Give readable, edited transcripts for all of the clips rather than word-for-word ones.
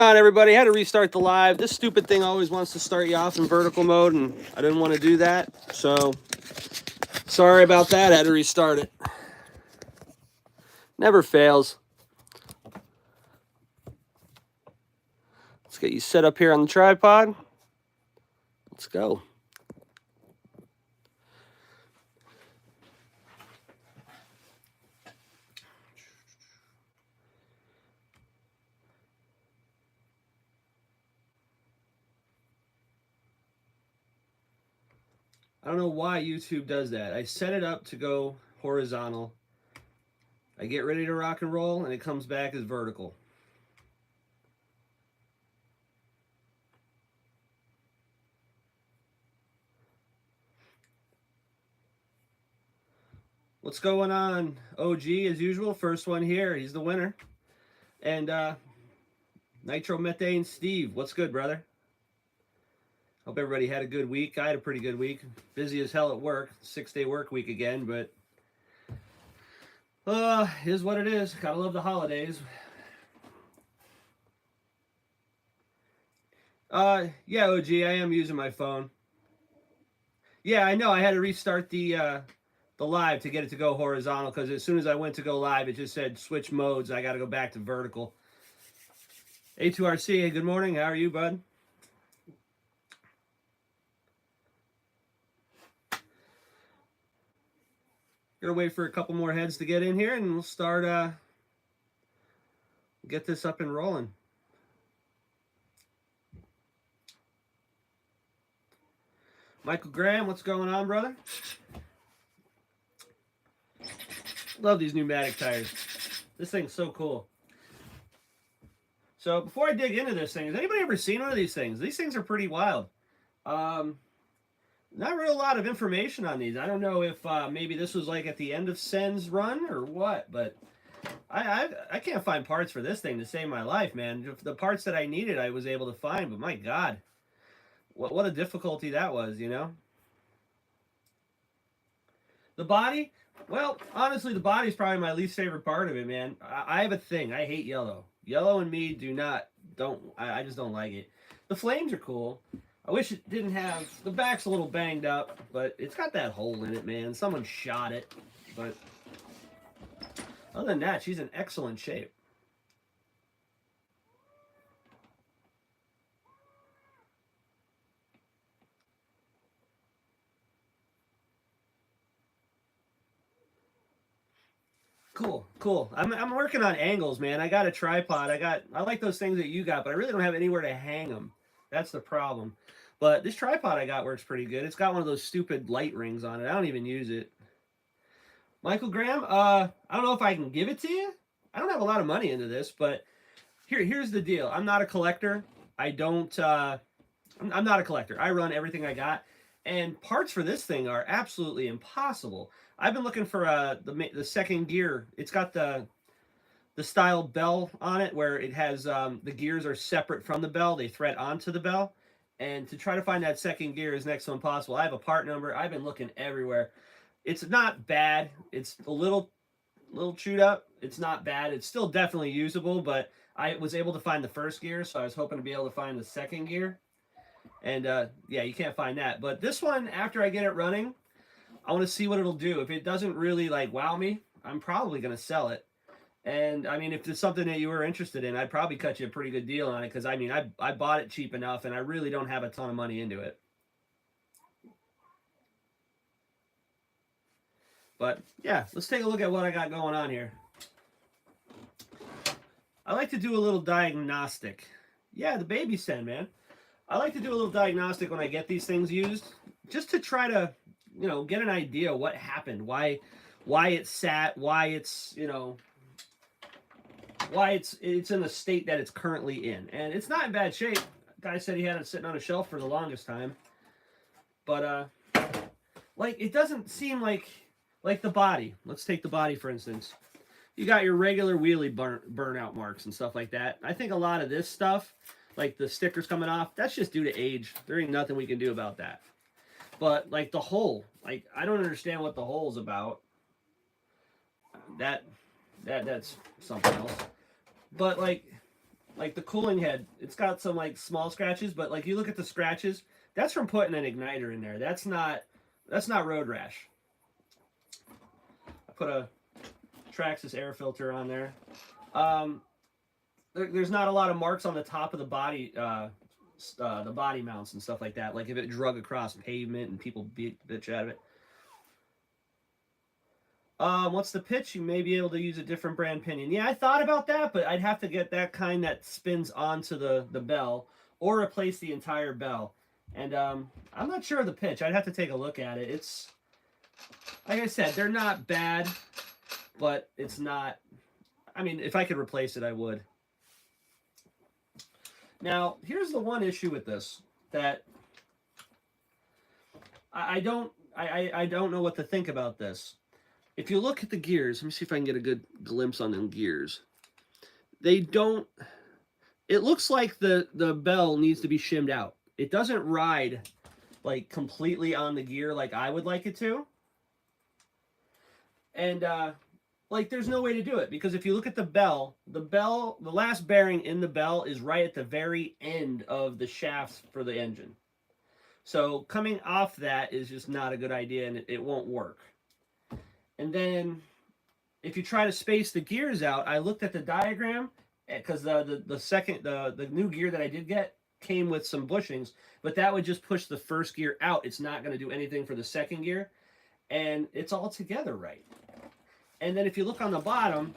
On everybody, I had to restart the live. This stupid thing always wants to start you off in vertical mode, and I didn't want to do that, so sorry about that. I had to restart it. Never fails. Let's get you set up here on the tripod. Let's go. I don't know why YouTube does that. I set it up to go horizontal. I get ready to rock and roll, and it comes back as vertical. What's going on, OG, as usual? First one here. He's the winner. And Nitromethane Steve, what's good, brother? Hope everybody had a good week. I had a pretty good week. Busy as hell at work. 6-day work week again, but is what it is. Gotta love the holidays. Yeah, OG, I am using my phone. Yeah, I know. I had to restart the live to get it to go horizontal, because as soon as I went to go live, it just said switch modes. I got to go back to vertical. A2RC, hey, good morning. How are you, bud? Gonna wait for a couple more heads to get in here, and we'll start get this up and rolling. Michael Graham, what's going on, brother? Love these pneumatic tires. This thing's so cool. So before I dig into this thing, has anybody ever seen one of these things? These things are pretty wild. Not real lot of information on these. I don't know if maybe this was like at the end of Sen's run or what, but I can't find parts for this thing to save my life, man. The parts that I needed, I was able to find, but my God, what a difficulty that was, you know? The body, well, honestly, the body's probably my least favorite part of it, man. I have a thing. I hate yellow. Yellow and me I just don't like it. The flames are cool. I wish it didn't have, the back's a little banged up, but it's got that hole in it, man. Someone shot it, but other than that, she's in excellent shape. Cool. I'm working on angles, man. I got a tripod. I like those things that you got, but I really don't have anywhere to hang them. That's the problem. But this tripod I got works pretty good. It's got one of those stupid light rings on it. I don't even use it. Michael Graham, I don't know if I can give it to you. I don't have a lot of money into this, but here's the deal. I'm not a collector. I'm not a collector. I run everything I got, and parts for this thing are absolutely impossible. I've been looking for the second gear. It's got the style bell on it where it has the gears are separate from the bell. They thread onto the bell, and to try to find that second gear is next to impossible. I have a part number. I've been looking everywhere. It's not bad. It's a little chewed up. It's not bad. It's still definitely usable, but I was able to find the first gear, so I was hoping to be able to find the second gear. And yeah, you can't find that. But this one, after I get it running, I want to see what it'll do. If it doesn't really like wow me, I'm probably going to sell it. And I mean, if it's something that you were interested in, I'd probably cut you a pretty good deal on it, because I mean, I bought it cheap enough, and I really don't have a ton of money into it. But yeah, let's take a look at what I got going on here. I like to do a little diagnostic. Yeah, the baby Sen, man. I like to do a little diagnostic when I get these things used, just to try to, you know, get an idea what happened, why it sat, why it's, you know, why it's in the state that it's currently in. And it's not in bad shape. Guy said he had it sitting on a shelf for the longest time. But like, it doesn't seem like the body. Let's take the body, for instance. You got your regular wheelie burnout marks and stuff like that. I think a lot of this stuff, like the stickers coming off, that's just due to age. There ain't nothing we can do about that. But like the hole, like I don't understand what the hole's about. That's something else. But like like the cooling head, it's got some like small scratches, but like you look at the scratches, that's from putting an igniter in there. That's not road rash. I put a Traxxas air filter on there. There's not a lot of marks on the top of the body mounts and stuff like that. Like if it drug across pavement and people beat the bitch out of it. What's the pitch? You may be able to use a different brand pinion. Yeah, I thought about that, but I'd have to get that kind that spins onto the bell or replace the entire bell. And I'm not sure of the pitch. I'd have to take a look at it. It's, like I said, they're not bad, but it's not, I mean, if I could replace it, I would. Now, here's the one issue with this that I don't know what to think about this. If you look at the gears, let me see if I can get a good glimpse on them gears. They don't, it looks like the bell needs to be shimmed out. It doesn't ride like completely on the gear like I would like it to. And like there's no way to do it because if you look at the last bearing in the bell is right at the very end of the shafts for the engine. So coming off that is just not a good idea and it won't work. And then if you try to space the gears out, I looked at the diagram because the new gear that I did get came with some bushings, but that would just push the first gear out. It's not going to do anything for the second gear, and it's all together right. And then if you look on the bottom,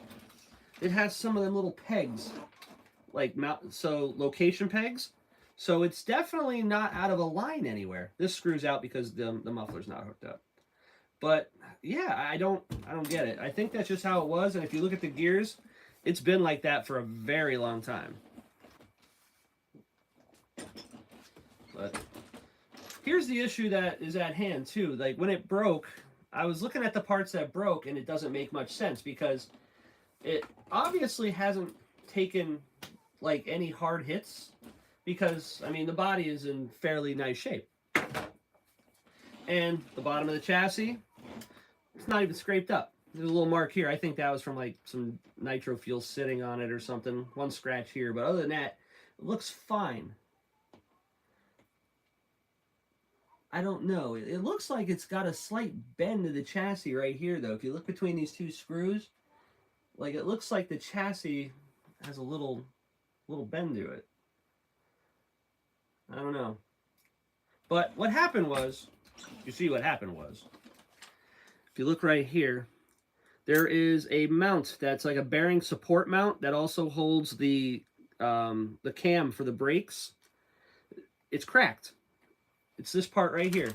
it has some of them little pegs, like location pegs. So it's definitely not out of a line anywhere. This screws out because the muffler's not hooked up. But yeah, I don't get it. I think that's just how it was. And if you look at the gears, it's been like that for a very long time. But here's the issue that is at hand too. Like when it broke, I was looking at the parts that broke and it doesn't make much sense because it obviously hasn't taken like any hard hits because I mean the body is in fairly nice shape. And the bottom of the chassis, it's not even scraped up. There's a little mark here. I think that was from like some nitro fuel sitting on it or something. One scratch here, but other than that, it looks fine. I don't know. It looks like it's got a slight bend to the chassis right here, though. If you look between these two screws, like it looks like the chassis has a little bend to it. I don't know. But what happened was, you see what happened was, if you look right here, there is a mount that's like a bearing support mount that also holds the cam for the brakes. It's cracked. It's this part right here.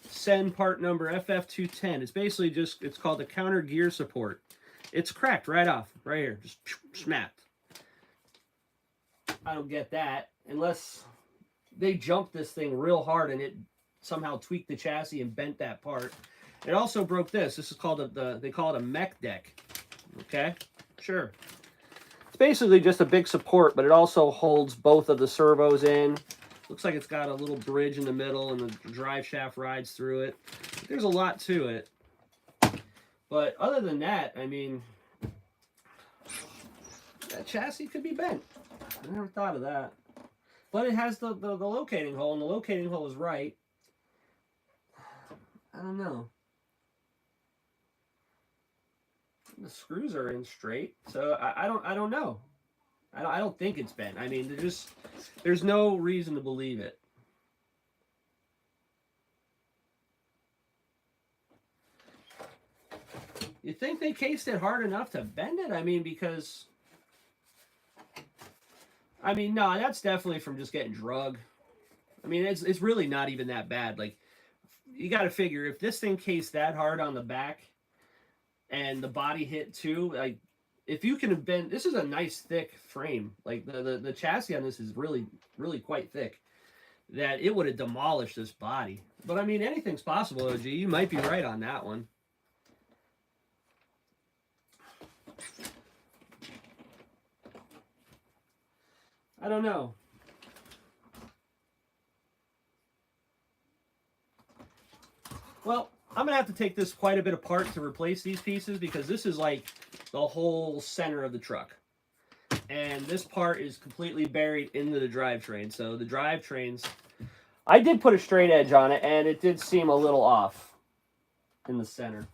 Send part number FF210. It's basically just, it's called the counter gear support. It's cracked right off, right here, just snapped. I don't get that unless they jumped this thing real hard and it somehow tweaked the chassis and bent that part. It also broke this. This is called they call it a mech deck. Okay, sure. It's basically just a big support, but it also holds both of the servos in. Looks like it's got a little bridge in the middle and the drive shaft rides through it. There's a lot to it. But other than that, I mean, that chassis could be bent. I never thought of that. But it has the locating hole, and the locating hole is right. I don't know. The screws are in straight, so I don't know. I don't think it's bent. I mean, there's no reason to believe it. You think they cased it hard enough to bend it? I mean, because I mean, no, that's definitely from just getting drug. I mean, it's really not even that bad. Like, you got to figure if this thing cased that hard on the back and the body hit too, like, if you can have been, this is a nice thick frame. Like the chassis on this is really, really quite thick. That it would have demolished this body. But I mean, anything's possible, OG. You might be right on that one. I don't know. Well, I'm gonna have to take this quite a bit apart to replace these pieces because this is like the whole center of the truck. and this part is completely buried into the drivetrain. So the drivetrains, I did put a straight edge on it, and it did seem a little off in the center.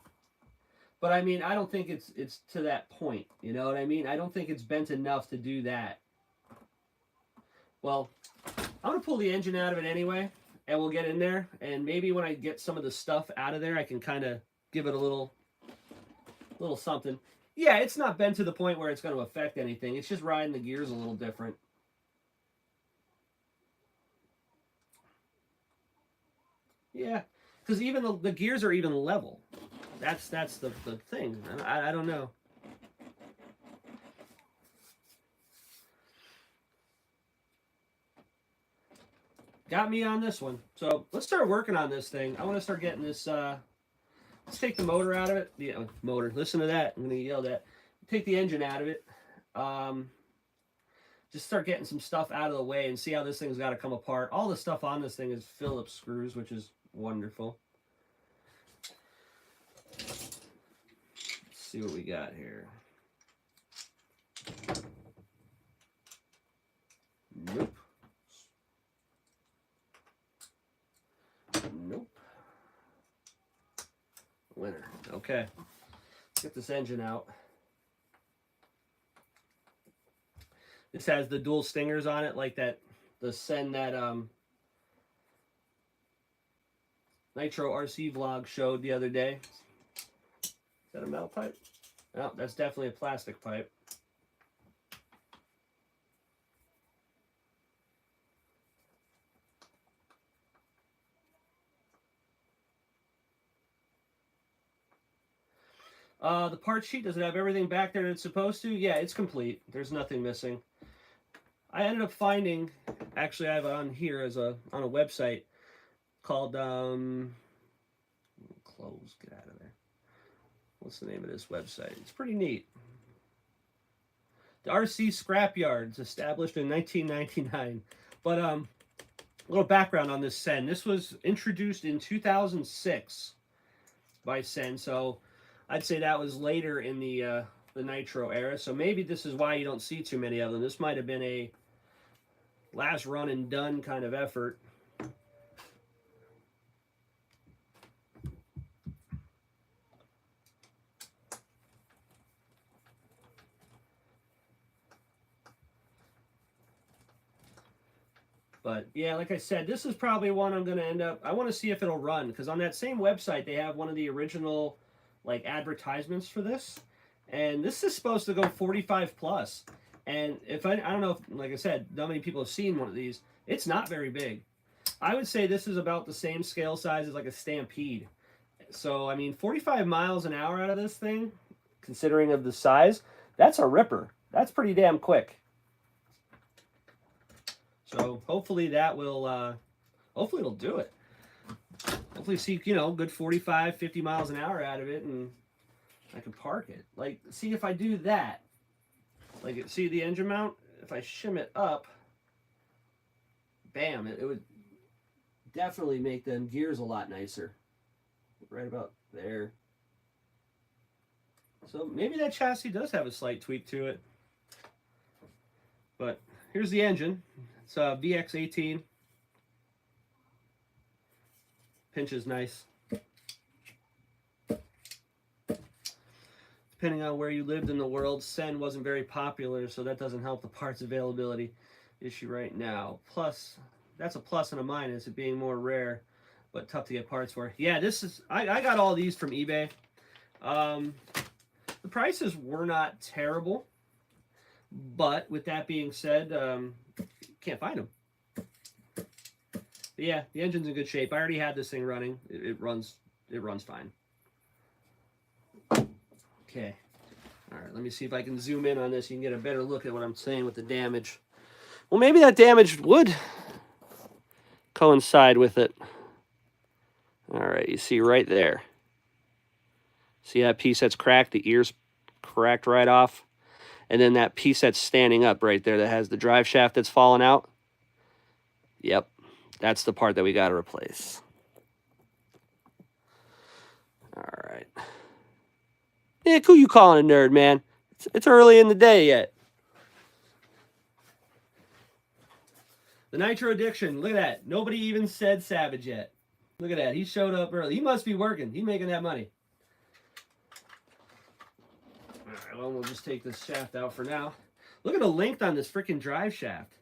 But I mean, I don't think it's to that point. You know what I mean? I don't think it's bent enough to do that. Well, I'm gonna pull the engine out of it anyway, and we'll get in there. And maybe when I get some of the stuff out of there, I can kind of give it a little something. Yeah, it's not bent to the point where it's going to affect anything. It's just riding the gears a little different. Yeah, because even the gears are even level. That's the thing. I don't know. Got me on this one. So let's start working on this thing. I want to start getting this. Let's take the motor out of it. Yeah, motor. Listen to that. I'm going to yell that. Take the engine out of it. Just start getting some stuff out of the way and see how this thing's got to come apart. All the stuff on this thing is Phillips screws, which is wonderful. Let's see what we got here. Nope. Nope. Winner. Okay. Let's get this engine out. This has the dual stingers on it, like that, the Sen that Nitro RC vlog showed the other day. Is that a metal pipe? No, that's definitely a plastic pipe. The part sheet, does it have everything back there that it's supposed to? Yeah, it's complete. There's nothing missing. I ended up finding, actually I have it on here as on a website called, close, get out of there. What's the name of this website? It's pretty neat. The RC Scrapyards, established in 1999. But a little background on this Sen. This was introduced in 2006 by Sen, so I'd say that was later in the Nitro era. So maybe this is why you don't see too many of them. This might have been a last run and done kind of effort. But yeah, like I said, this is probably one I'm going to end up, I want to see if it'll run, because on that same website they have one of the original like advertisements for this, and this is supposed to go 45 plus. And if I don't know if, like I said, not many people have seen one of these. It's not very big. I would say this is about the same scale size as like a Stampede. So I mean, 45 miles an hour out of this thing, considering of the size, that's a ripper. That's pretty damn quick. So hopefully that will, hopefully it'll do it. Hopefully see, you know, good 45, 50 miles an hour out of it, and I can park it. Like, see if I do that. Like, see the engine mount? If I shim it up, bam, it would definitely make them gears a lot nicer. Right about there. So maybe that chassis does have a slight tweak to it. But here's the engine. It's a VX18. Pinch is nice. Depending on where you lived in the world, Sen wasn't very popular, so that doesn't help the parts availability issue right now. Plus, that's a plus and a minus, it being more rare, but tough to get parts for. Yeah, this is, I got all these from eBay. The prices were not terrible, but with that being said, can't find them. But yeah, the engine's in good shape. I already had this thing running. It runs fine. Okay. All right, let me see if I can zoom in on this. You can get a better look at what I'm saying with the damage. Well, maybe that damage would coincide with it. All right, you see right there. See that piece that's cracked? The ear's cracked right off. And then that piece that's standing up right there that has the drive shaft that's fallen out. Yep, that's the part that we got to replace. All right. Yeah, who you calling a nerd, man? It's early in the day yet. The Nitro Addiction. Look at that. Nobody even said Savage yet. Look at that. He showed up early. He must be working. He's making that money. All right, well, we'll just take this shaft out for now. Look at the length on this freaking drive shaft.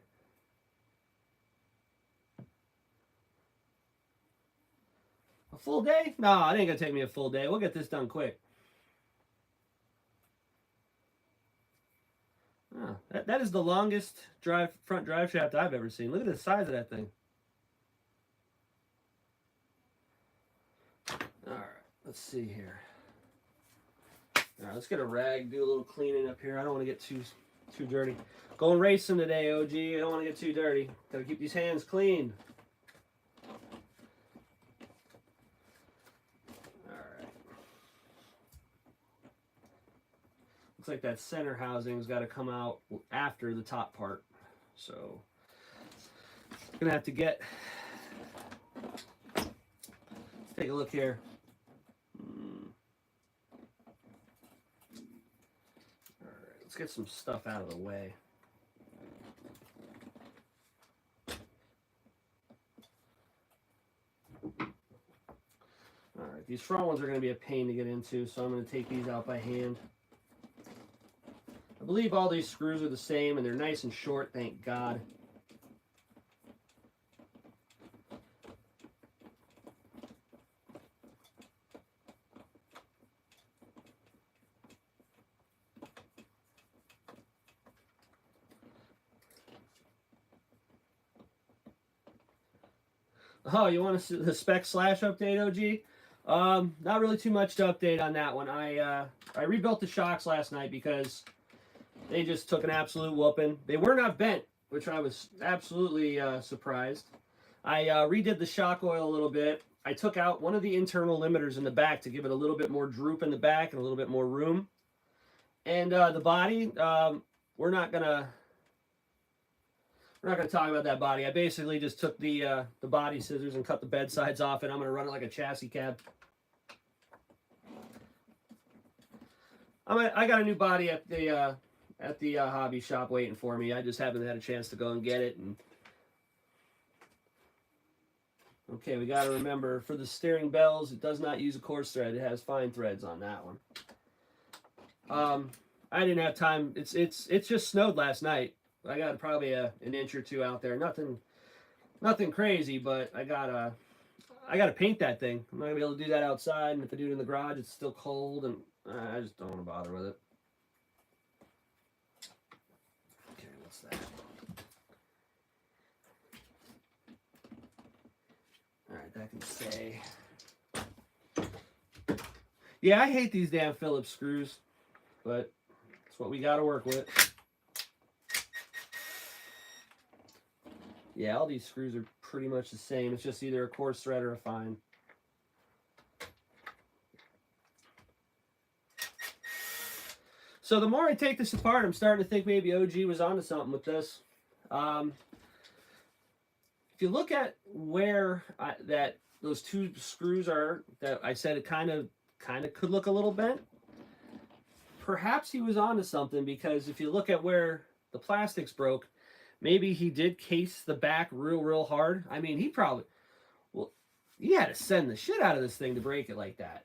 A full day? No, it ain't going to take me a full day. We'll get this done quick. Oh, that is the longest front drive shaft I've ever seen. Look at the size of that thing. All right, let's see here. All right, let's get a rag, do a little cleaning up here. I don't want to get too dirty. Going racing today, OG. I don't want to get too dirty. Gotta keep these hands clean. All right. Looks like that center housing's got to come out after the top part. So, gonna have to get. Let's take a look here. Let's get some stuff out of the way. All right, these front ones are going to be a pain to get into, so I'm going to take these out by hand. I believe all these screws are the same, and they're nice and short, thank God. Oh, you want to see the spec slash update, OG? Not really too much to update on that one. I rebuilt the shocks last night because they just took an absolute whooping. They were not bent, which I was absolutely surprised. I redid the shock oil a little bit. I took out one of the internal limiters in the back to give it a little bit more droop in the back and a little bit more room. And the body, we're not gonna talk about that body. I basically just took the body scissors and cut the bed sides off it. I'm gonna run it like a chassis cab. I got a new body at the hobby shop waiting for me. I just haven't had a chance to go and get it. And okay, we got to remember for the steering bells, it does not use a coarse thread. It has fine threads on that one. I didn't have time. It's just snowed last night. I got probably an inch or two out there. Nothing crazy, but I gotta paint that thing. I'm not gonna be able to do that outside, and if I do it in the garage, it's still cold, and I just don't want to bother with it. Okay, what's that? All right, that can stay. Yeah, I hate these damn Phillips screws, but it's what we got to work with. Yeah, all these screws are pretty much the same. It's just either a coarse thread or a fine. So the more I take this apart, I'm starting to think maybe OG was onto something with this. If you look at where those two screws are, that I said it kind of could look a little bent, perhaps he was onto something, because if you look at where the plastics broke, maybe he did case the back real hard. I mean, he had to send the shit out of this thing to break it like that.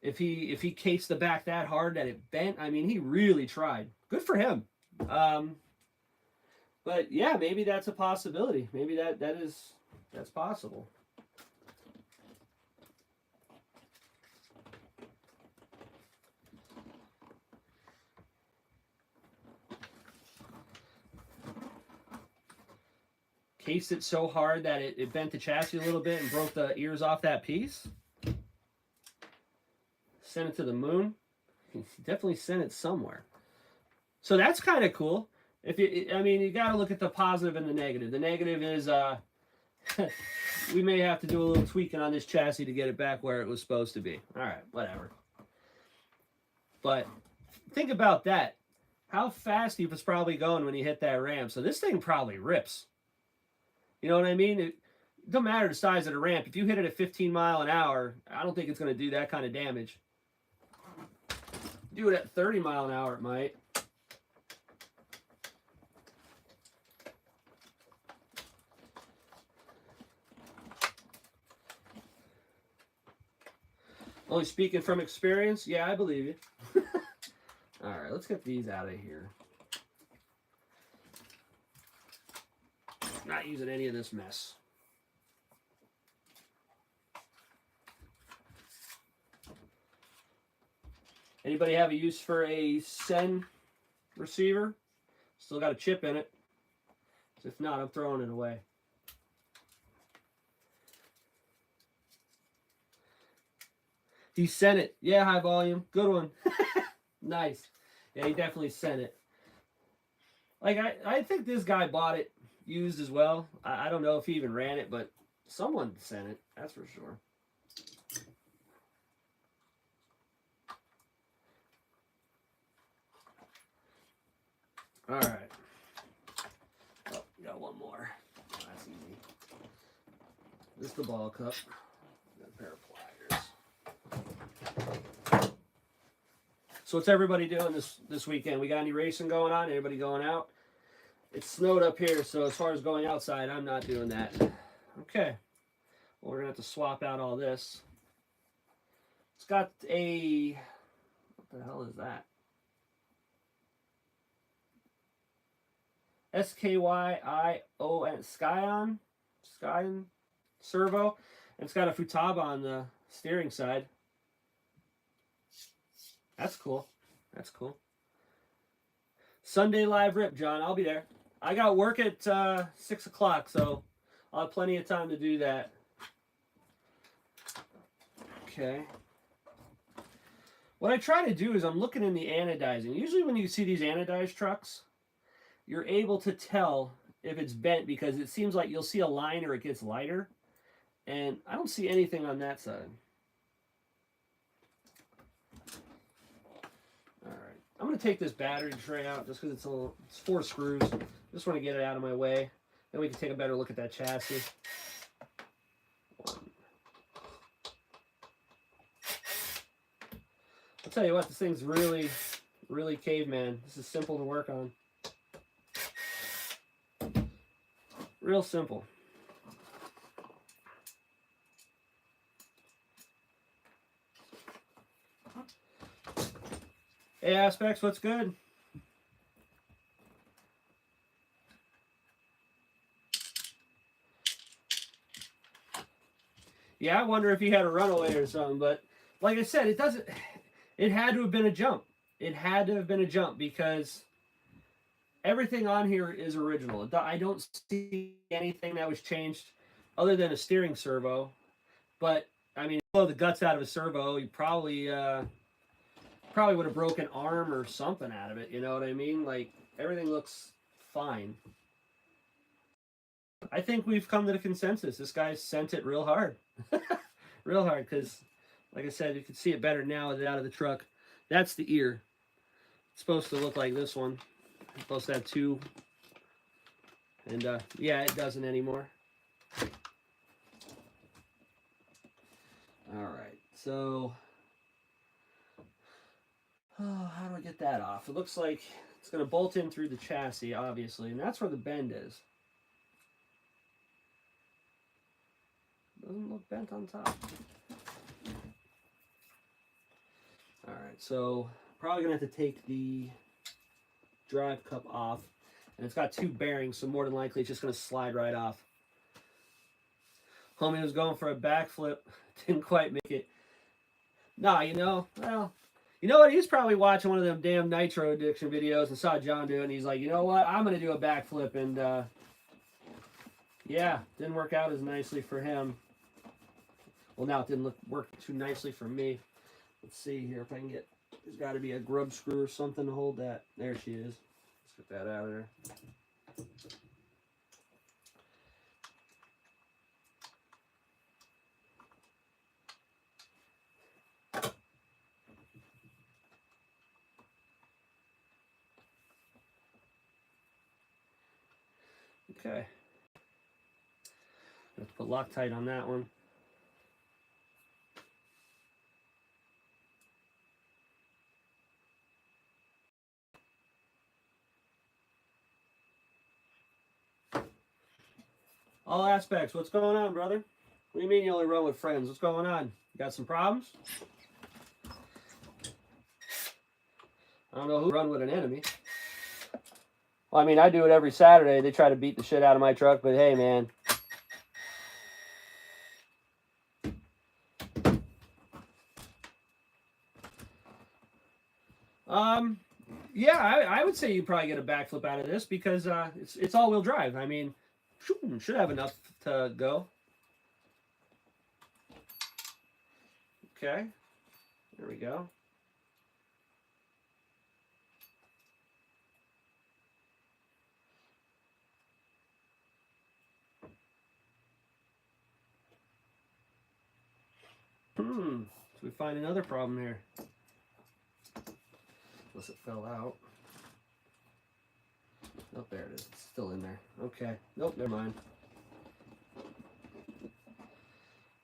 If he cased the back that hard that it bent, I mean, he really tried. Good for him. But yeah, maybe that's a possibility. Maybe that's possible. Cased it so hard that it bent the chassis a little bit and broke the ears off that piece. Sent it to the moon. Definitely sent it somewhere. So that's kind of cool. You got to look at the positive and the negative. The negative is we may have to do a little tweaking on this chassis to get it back where it was supposed to be. All right, whatever. But think about that. How fast he was probably going when he hit that ramp. So this thing probably rips. You know what I mean? It don't matter the size of the ramp. If you hit it at 15 miles an hour, I don't think it's going to do that kind of damage. Do it at 30 miles an hour, it might. Only speaking from experience? Yeah, I believe you. All right, let's get these out of here. Not using any of this mess. Anybody have a use for a Sen receiver? Still got a chip in it. If not, I'm throwing it away. He sent it. Yeah, high volume. Good one. Nice. Yeah, he definitely sent it. Like, I think this guy bought it used as well. I don't know if he even ran it, but someone sent it. That's for sure. All right. Oh, we got one more. Oh, that's easy. This is the ball cup. Got a pair of pliers. So what's everybody doing this weekend? We got any racing going on? Anybody going out? It snowed up here, so as far as going outside, I'm not doing that. Okay. Well, we're going to have to swap out all this. It's got a... What the hell is that? SKYION Skyon servo, and it's got a Futaba on the steering side. That's cool. That's cool. Sunday live rip, John. I'll be there. I got work at 6 o'clock, so I'll have plenty of time to do that. Okay. What I try to do is I'm looking in the anodizing. Usually when you see these anodized trucks, you're able to tell if it's bent because it seems like you'll see a line or it gets lighter. And I don't see anything on that side. All right. I'm going to take this battery tray out just because it's 4 screws. Just want to get it out of my way. Then we can take a better look at that chassis. I'll tell you what, this thing's really, really caveman. This is simple to work on. Real simple. Hey, Aspects, what's good? Yeah, I wonder if he had a runaway or something, but like I said, it had to have been a jump. It had to have been a jump because everything on here is original. I don't see anything that was changed other than a steering servo. But, I mean, blow the guts out of a servo, you probably would have broken arm or something out of it. You know what I mean? Like, everything looks fine. I think we've come to the consensus. This guy sent it real hard. Real hard, because, like I said, you can see it better now with it out of the truck. That's the ear. It's supposed to look like this one. It's supposed to have 2. And, yeah, it doesn't anymore. All right, so... Oh, how do I get that off? It looks like it's going to bolt in through the chassis, obviously, and that's where the bend is. Doesn't look bent on top. All right, so probably going to have to take the drive cup off, and it's got 2 bearings, so more than likely it's just going to slide right off. Homie was going for a backflip, didn't quite make it. Nah, you know, well... You know what? He's probably watching one of them damn nitro addiction videos and saw John do it, and he's like, you know what? I'm going to do a backflip. And, yeah, didn't work out as nicely for him. Well, now it didn't work too nicely for me. Let's see here if I can get... There's got to be a grub screw or something to hold that. There she is. Let's get that out of there. Okay. Let's put Loctite on that one. All Aspects, what's going on, brother? What do you mean you only run with friends? What's going on? You got some problems? I don't know who run with an enemy. Well, I mean, I do it every Saturday. They try to beat the shit out of my truck, but hey, man. Yeah, I would say you probably get a backflip out of this because it's all-wheel drive. I mean, should have enough to go. Okay, there we go. So we find another problem here. Unless it fell out. Oh, there it is. It's still in there. Okay. Nope, never mind.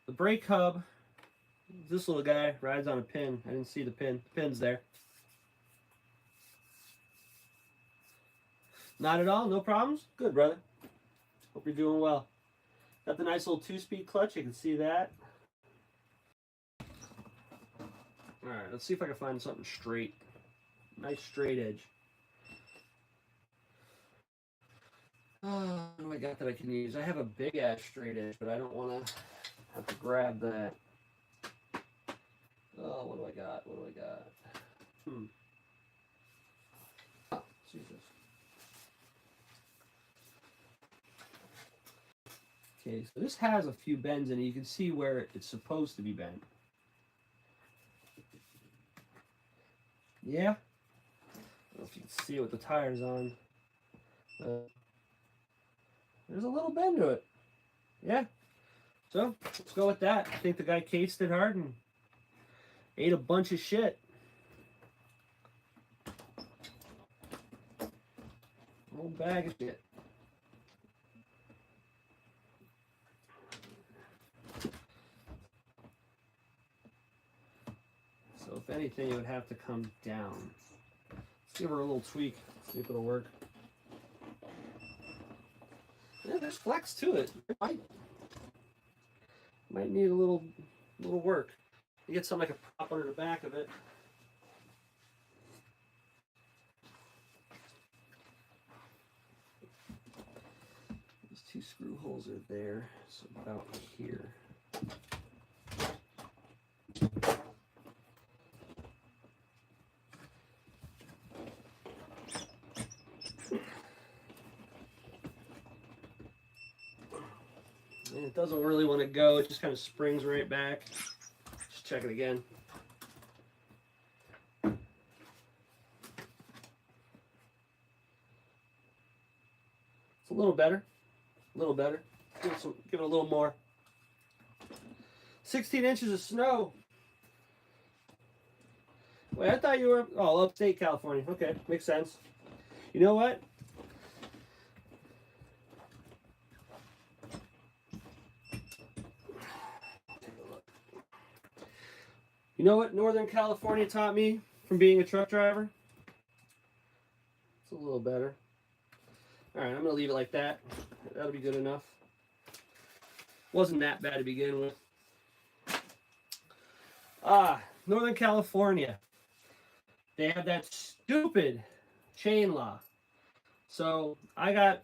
The brake hub, this little guy rides on a pin. I didn't see the pin. The pin's there. Not at all? No problems? Good, brother. Hope you're doing well. Got the nice little 2-speed clutch. You can see that. Alright, let's see if I can find something straight. Nice straight edge. What do I got that I can use? I have a big ass straight edge, but I don't want to have to grab that. Oh, what do I got? What do I got? Oh, Jesus. Okay, so this has a few bends in it. You can see where it's supposed to be bent. Yeah. I don't know if you can see it with the tires on. There's a little bend to it. Yeah. So, let's go with that. I think the guy cased it hard and ate a bunch of shit. Whole bag of shit. So if anything, it would have to come down. Let's give her a little tweak, see if it'll work. Yeah, there's flex to it. It might need a little work. You get something like a prop under the back of it. These 2 screw holes are there, so about here. And it doesn't really want to go, it just kind of springs right back. Just check it again. It's a little better. A little better. Give it a little more. 16 inches of snow. Wait, I thought you were, oh, upstate California. Okay, makes sense. You know what? You know what Northern California taught me from being a truck driver? It's a little better. All right, I'm going to leave it like that. That'll be good enough. Wasn't that bad to begin with. Northern California. They have that stupid chain law. So I'm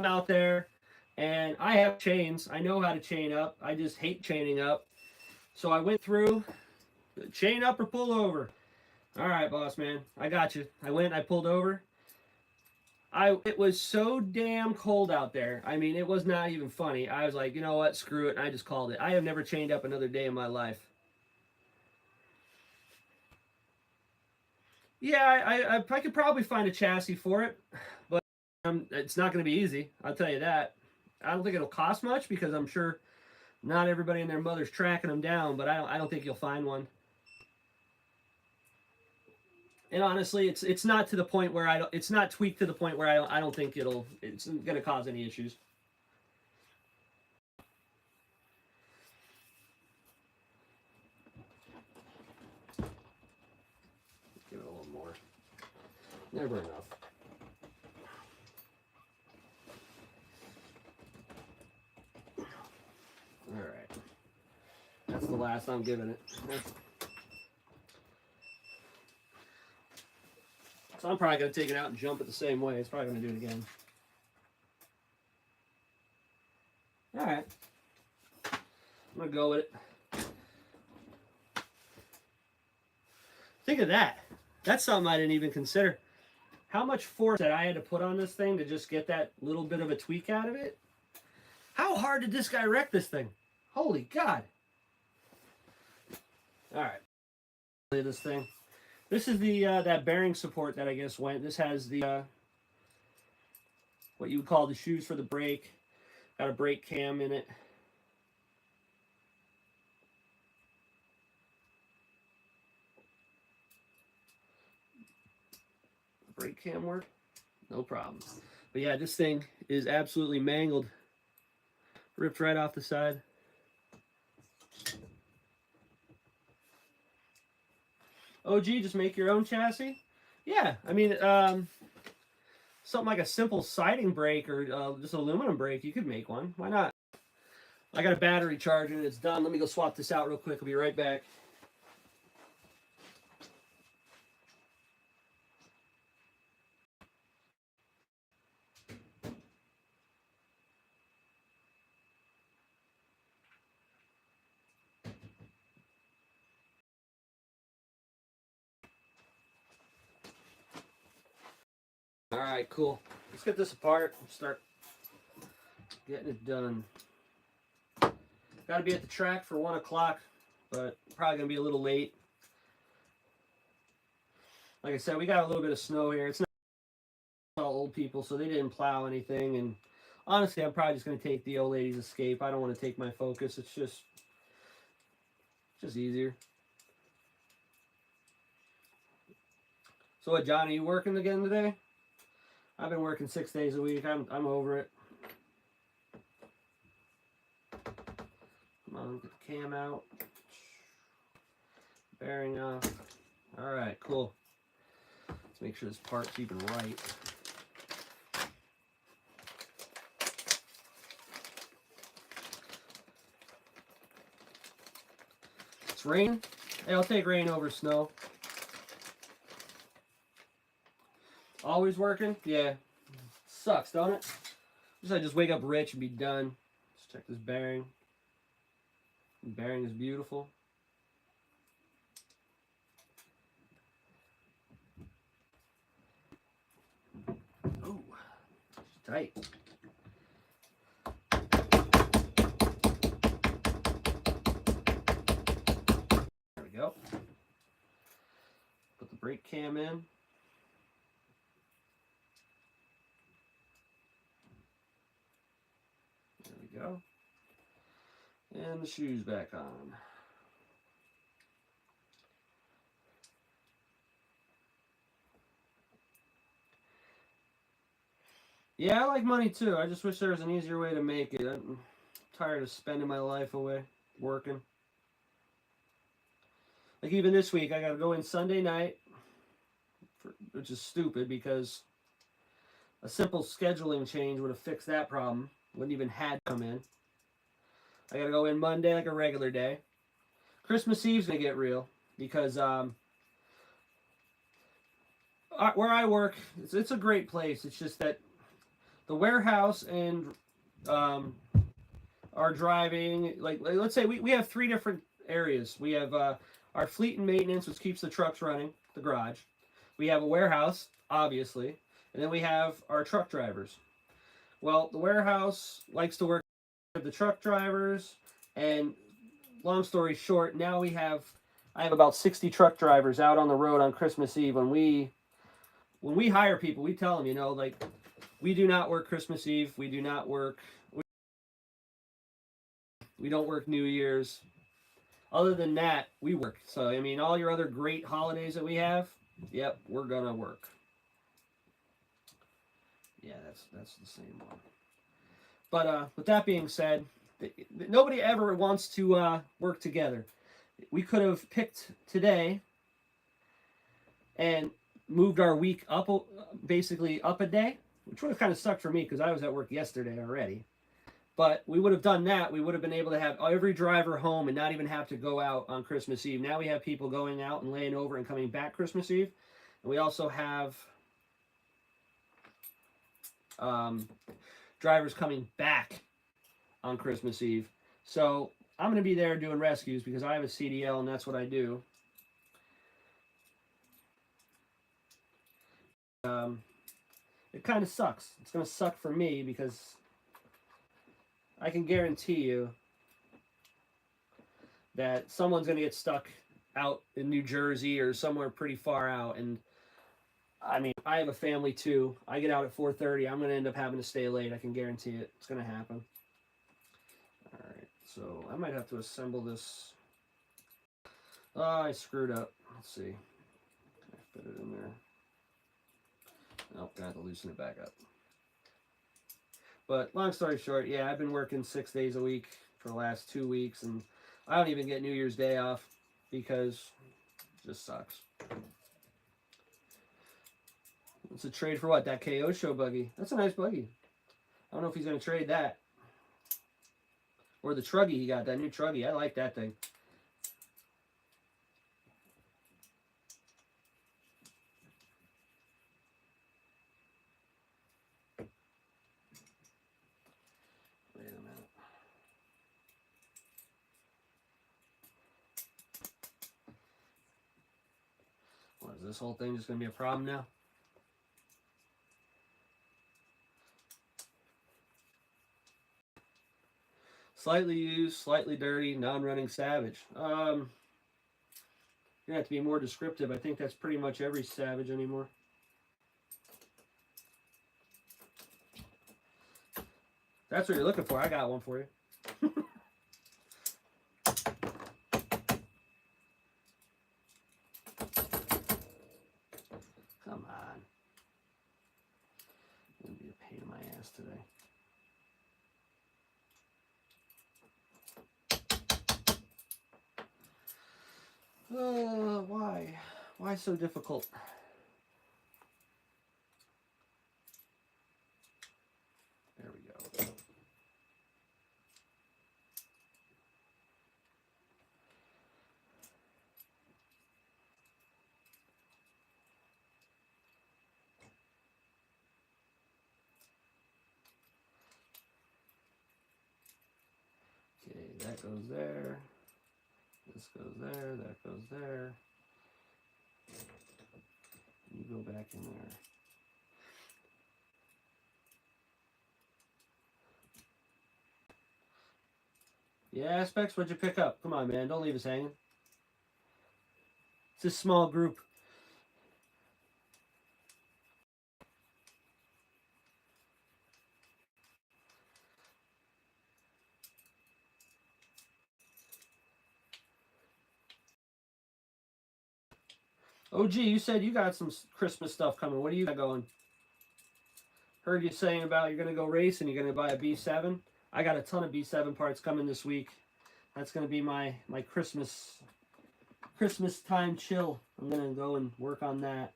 out there and I have chains. I know how to chain up. I just hate chaining up. So I went through, chain up or pull over. All right, boss man, I got you. I pulled over. It was so damn cold out there. I mean, it was not even funny. I was like, you know what, screw it, and I just called it. I have never chained up another day in my life. Yeah, I could probably find a chassis for it, but it's not going to be easy. I'll tell you that. I don't think it'll cost much because I'm sure not everybody and their mother's tracking them down, but I don't think you'll find one. And honestly, it's not to the point where it's not tweaked to the point where I don't think it's going to cause any issues. Give it a little more. Never enough. All right. That's the last I'm giving it. So I'm probably going to take it out and jump it the same way. It's probably going to do it again. All right. I'm going to go with it. Think of that. That's something I didn't even consider. How much force that I had to put on this thing to just get that little bit of a tweak out of it. How hard did this guy wreck this thing? Holy God. All right. Look at this thing. This is the that bearing support that I guess went. This has the what you would call the shoes for the brake. Got a brake cam in it. Brake cam work? No problem. But yeah, this thing is absolutely mangled. Ripped right off the side. OG, just make your own chassis? Yeah, I mean, something like a simple siding brake or just aluminum brake, you could make one. Why not? I got a battery charging. It's done. Let me go swap this out real quick. I'll be right back. All right, cool. Let's get this apart and start getting it done. Got to be at the track for 1 o'clock, but probably going to be a little late. Like I said, we got a little bit of snow here. It's not all old people, so they didn't plow anything. And honestly, I'm probably just going to take the old lady's Escape. I don't want to take my Focus. It's just easier. So what, John, are you working again today? I've been working 6 days a week. I'm over it. Come on, get the cam out. Bearing off. All right, cool. Let's make sure this part's even right. It's rain. Hey, I'll take rain over snow. Always working? Yeah. Sucks, don't it? I just wake up rich and be done. Let's check this bearing. The bearing is beautiful. Oh, it's tight. There we go. Put the brake cam in. There we go. And the shoes back on. Yeah, I like money too. I just wish there was an easier way to make it. I'm tired of spending my life away working. Like even this week, I got to go in Sunday night, which is stupid because a simple scheduling change would have fixed that problem. Wouldn't even had to come in. I got to go in Monday like a regular day. Christmas Eve's going to get real because where I work, it's a great place. It's just that the warehouse and our driving, like let's say we have 3 different areas. We have our fleet and maintenance, which keeps the trucks running, the garage. We have a warehouse, obviously, and then we have our truck drivers. Well, the warehouse likes to work with the truck drivers, and long story short, now I have about 60 truck drivers out on the road on Christmas Eve. When we hire people, we tell them, you know, like, we do not work Christmas Eve. We do not work. We don't work New Year's. Other than that, we work. So, I mean, all your other great holidays that we have, yep, we're going to work. Yeah, that's the same one. But with that being said, nobody ever wants to work together. We could have picked today and moved our week up, basically up a day, which would have kind of sucked for me because I was at work yesterday already. But we would have done that. We would have been able to have every driver home and not even have to go out on Christmas Eve. Now we have people going out and laying over and coming back Christmas Eve. And we also have drivers coming back on Christmas Eve. So I'm going to be there doing rescues because I have a CDL and that's what I do. It kind of sucks. It's going to suck for me because I can guarantee you that someone's going to get stuck out in New Jersey or somewhere pretty far out. And I mean, I have a family too. I get out at 4:30. I'm going to end up having to stay late. I can guarantee it. It's going to happen. All right. So I might have to assemble this. Oh, I screwed up. Let's see. Can I fit it in there? Nope, I have to loosen it back up. But long story short, yeah, I've been working 6 days a week for the last 2 weeks, and I don't even get New Year's Day off because it just sucks. It's a trade for what? That KO show buggy. That's a nice buggy. I don't know if he's going to trade that. Or the Truggy he got, that new Truggy. I like that thing. Wait a minute. What, is this whole thing just going to be a problem now? Slightly used, slightly dirty, non-running Savage. You're going to have to be more descriptive. I think that's pretty much every Savage anymore. That's what you're looking for. I got one for you. Come on. It's going to be a pain in my ass today. Why? Why so difficult? There we go. Okay, that goes there. This goes there, that goes there. You go back in there. Yeah, Specs, what'd you pick up? Come on, man, don't leave us hanging. It's a small group. Oh, gee, you said you got some Christmas stuff coming. What do you got going? Heard you saying about you're going to go race and you're going to buy a B7. I got a ton of B7 parts coming this week. That's going to be my Christmas time chill. I'm going to go and work on that.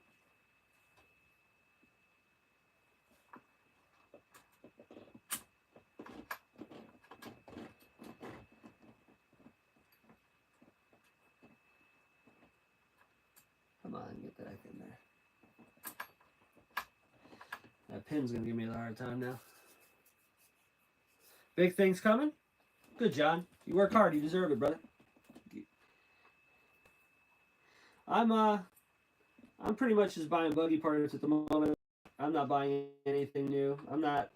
Come on, get that in there. That pin's going to give me a hard time now. Big things coming? Good, John. You work hard. You deserve it, brother. I'm pretty much just buying buggy parts at the moment. I'm not buying anything new. I'm not.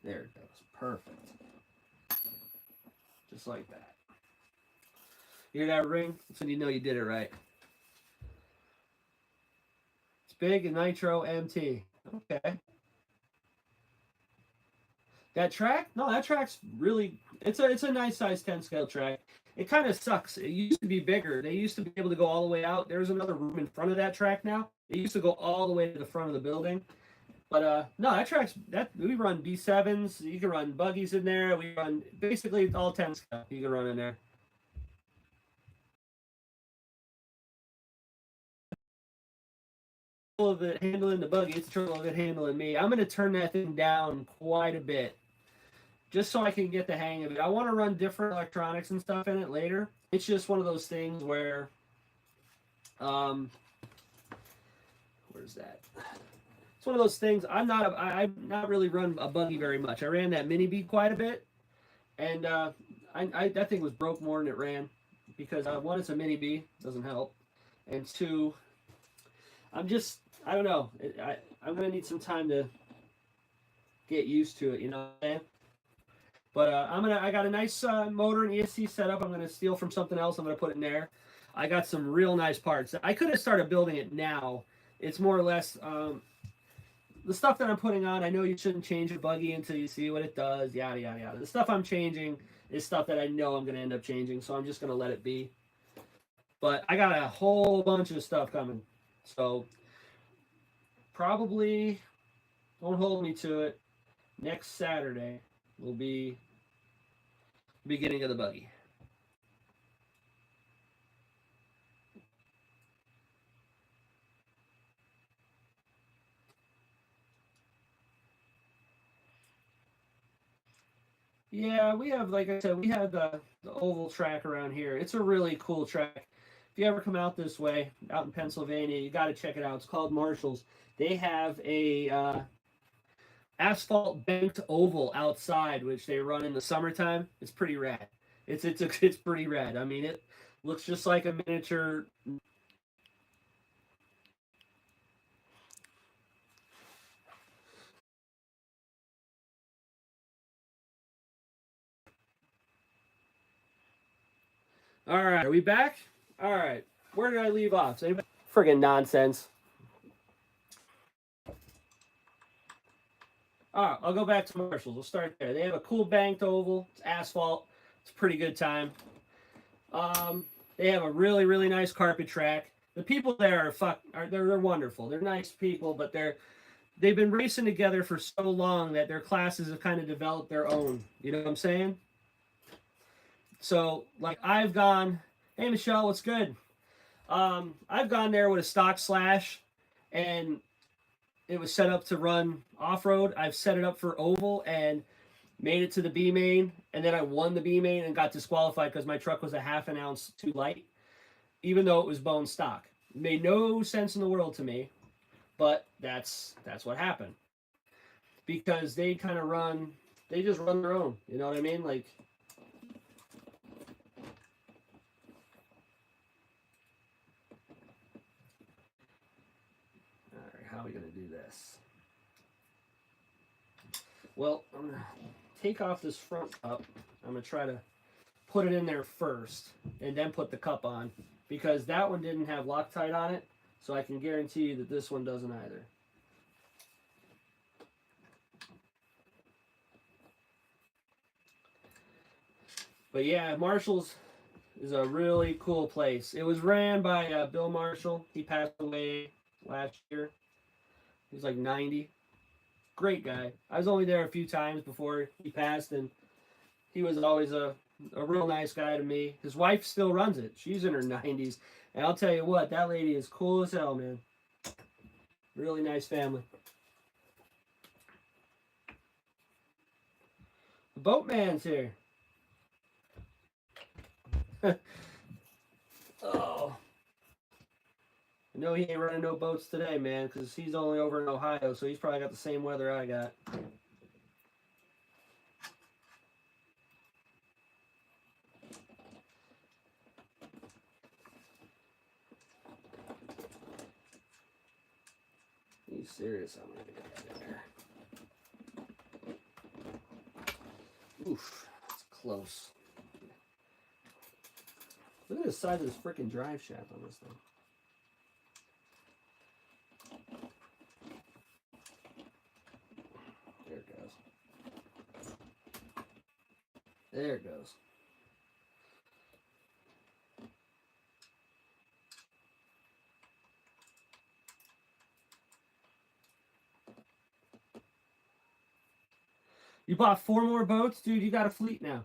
There it goes. Perfect. Just like that. You hear that ring? That's when you know you did it right. It's big and nitro MT. Okay. That track? No, that track's really. It's a nice size 10 scale track. It kind of sucks. It used to be bigger. They used to be able to go all the way out. There's another room in front of that track now. It used to go all the way to the front of the building. But no, that track's we run B7s. You can run buggies in there. We run basically all 10 scale. You can run in there. Of it handling the buggy, it's trouble of it handling me. I'm going to turn that thing down quite a bit just so I can get the hang of it. I want to run different electronics and stuff in it later. It's just one of those things where where's that? one of those things. I've not really run a buggy very much. I ran that mini B quite a bit, and that thing was broke more than it ran because one, it's a mini B, doesn't help, and two, I don't know. I'm gonna need some time to get used to it. You know what I'm saying? But I got a nice motor and ESC setup. I'm gonna steal from something else. I'm gonna put it in there. I got some real nice parts. I could have started building it now. It's more or less the stuff that I'm putting on. I know you shouldn't change a buggy until you see what it does. Yada yada yada. The stuff I'm changing is stuff that I know I'm gonna end up changing, so I'm just gonna let it be. But I got a whole bunch of stuff coming, so probably don't hold me to it. Next Saturday will be the beginning of the buggy. Yeah, we have, like I said, we have the oval track around here. It's a really cool track. If you ever come out this way, out in Pennsylvania, you got to check it out. It's called Marshall's. They have a asphalt banked oval outside, which they run in the summertime. It's pretty rad. It's pretty rad. I mean, it looks just like a miniature. All right, are we back? All right, where did I leave off? Friggin' nonsense. All right, I'll go back to Marshalls. We'll start there. They have a cool banked oval. It's asphalt. It's a pretty good time. They have a really, really nice carpet track. The people there they're wonderful. They're nice people, but they've been racing together for so long that their classes have kind of developed their own. You know what I'm saying? So, like, I've gone, hey Michelle, what's good? I've gone there with a stock slash, and it was set up to run off road. I've set it up for oval and made it to the B main, and then I won the B main and got disqualified because my truck was a half an ounce too light, even though it was bone stock. It made no sense in the world to me, but that's what happened because they just run their own. You know what I mean? Like, all right, how are we gonna do this? Well, I'm gonna take off this front cup. I'm gonna try to put it in there first and then put the cup on because that one didn't have Loctite on it, so I can guarantee you that this one doesn't either. But yeah, Marshall's is a really cool place. It was ran by Bill Marshall. He passed away last year. He was like 90. Great guy. I was only there a few times before he passed, and he was always a real nice guy to me. His wife still runs it. She's in her 90s. And I'll tell you what, that lady is cool as hell, man. Really nice family. The boatman's here. Oh. I know he ain't running no boats today, man, because he's only over in Ohio, so he's probably got the same weather I got. Are you serious? I'm gonna get there. Oof, that's close. Look at the size of this freaking drive shaft on this thing. There it goes. There it goes. You bought 4 more boats? Dude, you got a fleet now.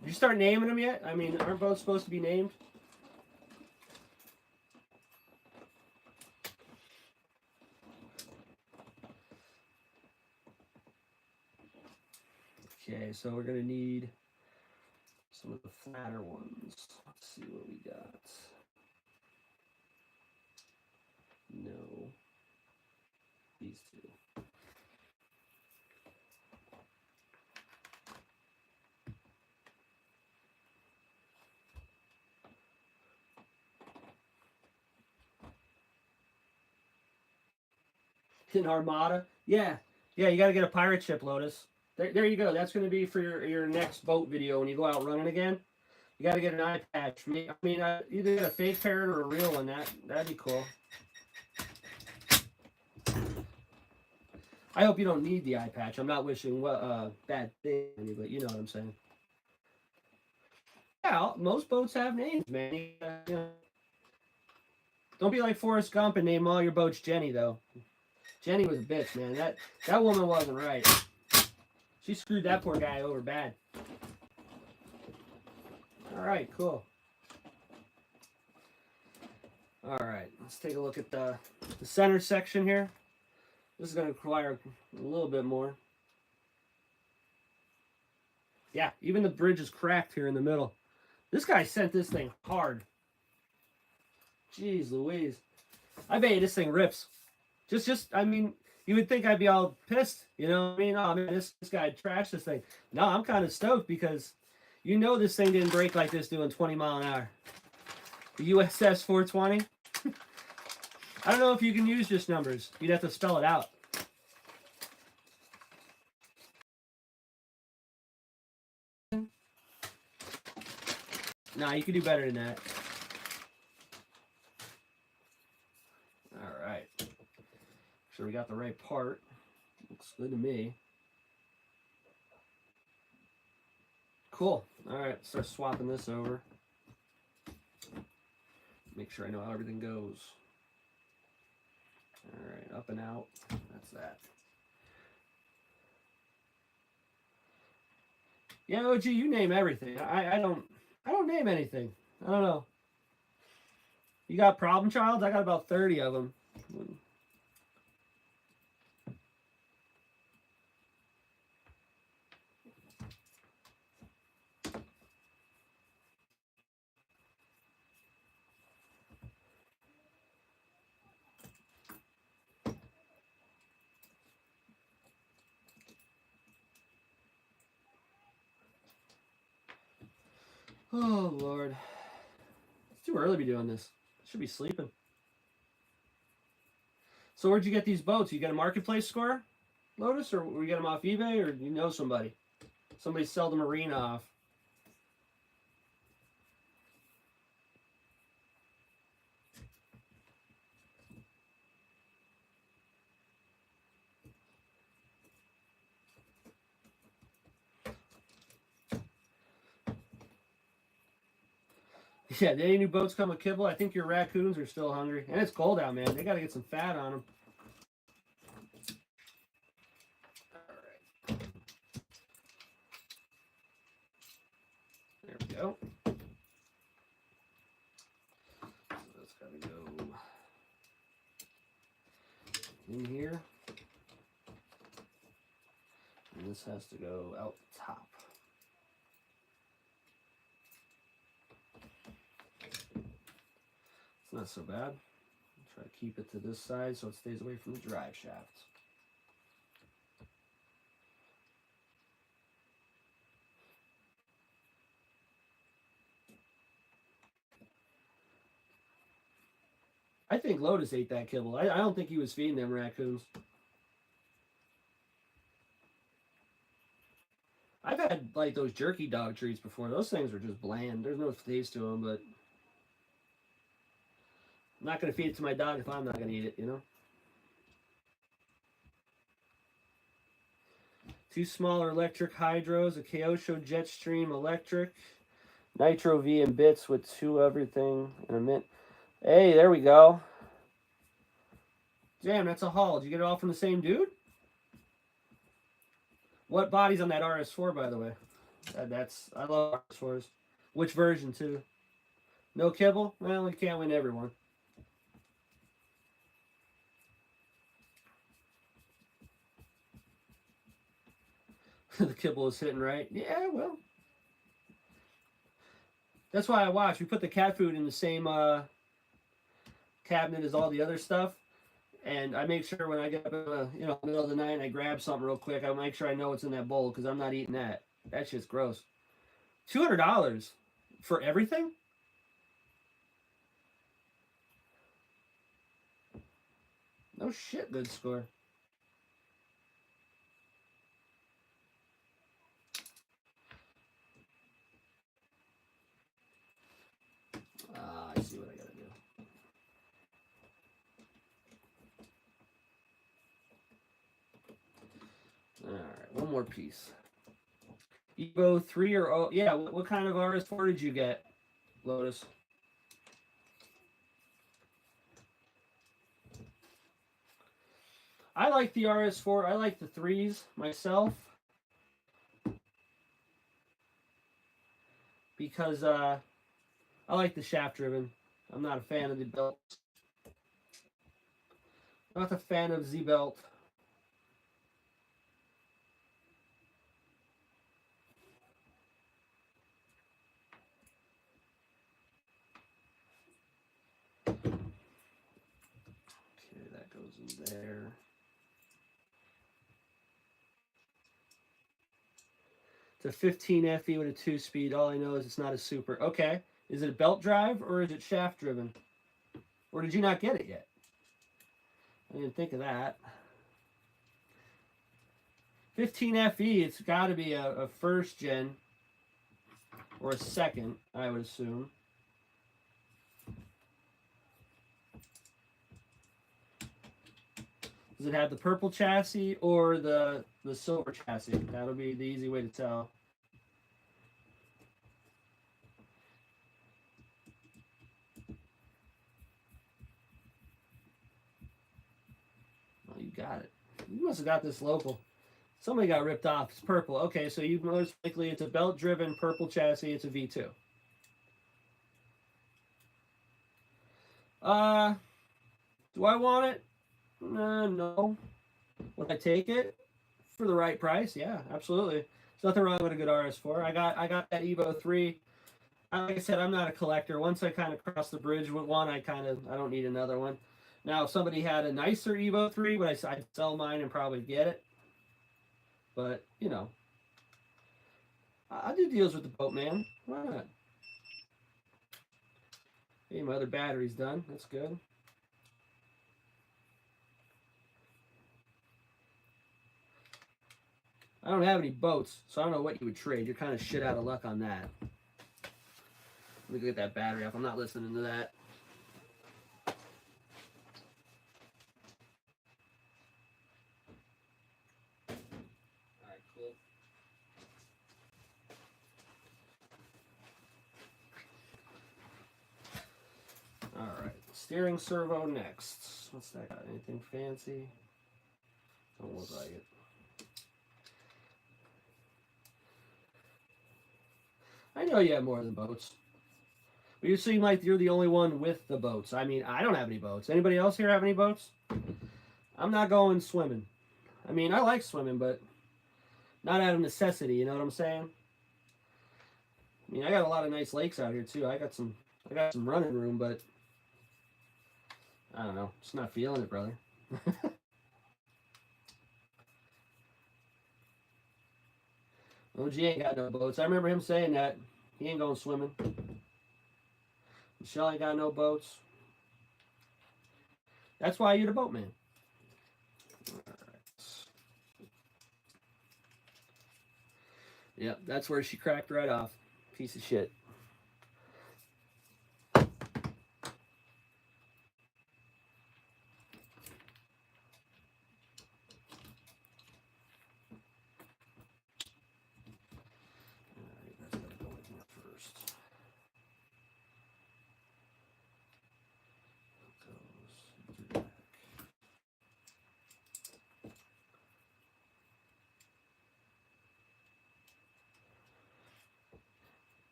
Did you start naming them yet? I mean, aren't boats supposed to be named? Okay, so we're going to need some of the flatter ones. Let's see what we got. No. An Armada. Yeah. Yeah, you got to get a pirate ship, Lotus. There you go. That's going to be for your next boat video when you go out running again. You got to get an eye patch. I mean, either get a fake parrot or a real one. That'd be cool. I hope you don't need the eye patch. I'm not wishing bad things on you, but you know what I'm saying. Yeah, most boats have names, man. You know. Don't be like Forrest Gump and name all your boats Jenny, though. Jenny was a bitch, man. That woman wasn't right. She screwed that poor guy over bad. All right, cool. All right, let's take a look at the center section here. This is going to require a little bit more. Yeah, even the bridge is cracked here in the middle. This guy sent this thing hard. Jeez Louise. I bet you this thing rips. I mean, you would think I'd be all pissed, you know what I mean? Oh, man, this guy trashed this thing. No, I'm kind of stoked because you know this thing didn't break like this doing 20 mile an hour. The USS 420. I don't know if you can use just numbers. You'd have to spell it out. Nah, you can do better than that. All right. Sure we got the right part. Looks good to me. Cool. All right, start swapping this over. Make sure I know how everything goes. All right, up and out. That's that. Yeah, OG, you name everything. I don't name anything. I don't know. You got problem childs? I got about 30 of them. Oh, Lord. It's too early to be doing this. I should be sleeping. So where'd you get these boats? You got a marketplace score, Lotus? Or we get them off eBay? Or you know somebody? Somebody sell the marina off. Yeah, did any new boats come with kibble? I think your raccoons are still hungry. And it's cold out, man. They got to get some fat on them. All right. There we go. So that's got to go in here. And this has to go out the top. It's not so bad. Try to keep it to this side so it stays away from the drive shafts. I think Lotus ate that kibble. I don't think he was feeding them raccoons. I've had like those jerky dog treats before. Those things are just bland. There's no taste to them, but I'm not going to feed it to my dog if I'm not going to eat it, you know? Two smaller electric hydros, a Kyosho Jetstream electric, Nitro V and bits with two everything, and a mint. Hey, there we go. Damn, that's a haul. Did you get it all from the same dude? What body's on that RS4, by the way? I love RS4s. Which version, too? No kibble? Well, we can't win everyone. The kibble is hitting right. Yeah, well. That's why I watch. We put the cat food in the same cabinet as all the other stuff. And I make sure when I get up in the middle of the night and I grab something real quick, I make sure I know what's in that bowl because I'm not eating that. That shit's gross. $200 for everything? No shit, good score. one more piece. Evo 3 or oh yeah, what kind of RS4 did you get, Lotus? I like the RS4. I like the 3s myself because I like the shaft driven. I'm not a fan of the belt. I'm not a fan of Z belt. Okay, that goes in there. It's a 15 FE with a 2-speed. All I know is it's not a super. Okay. Is it a belt drive or is it shaft driven? Or did you not get it yet? I didn't think of that. 15 FE, it's got to be a first gen or a second, I would assume. Does it have the purple chassis or the silver chassis? That'll be the easy way to tell. Oh, you got it. You must have got this local. Somebody got ripped off. It's purple. Okay, so you most likely it's a belt-driven purple chassis. It's a V2. Do I want it? No. Would I take it for the right price? Yeah, absolutely. There's nothing wrong with a good RS4. I got that Evo 3. Like I said, I'm not a collector. Once I kind of cross the bridge with one, I don't need another one. Now, if somebody had a nicer Evo 3, but I'd sell mine and probably get it. But, you know, I do deals with the boat, man. Why not? Hey, my other battery's done. That's good. I don't have any boats, so I don't know what you would trade. You're kind of shit out of luck on that. Let me get that battery off. I'm not listening to that. All right, cool. All right, steering servo next. What's that got? Anything fancy? Don't look like it. I know you have more than boats. But you seem like you're the only one with the boats. I mean, I don't have any boats. Anybody else here have any boats? I'm not going swimming. I mean, I like swimming, but not out of necessity. You know what I'm saying? I mean, I got a lot of nice lakes out here too. I got some running room, but I don't know. Just not feeling it, brother. OG ain't got no boats. I remember him saying that. He ain't going swimming. Michelle ain't got no boats. That's why you're the boatman. All right. Yep, that's where she cracked right off. Piece of shit.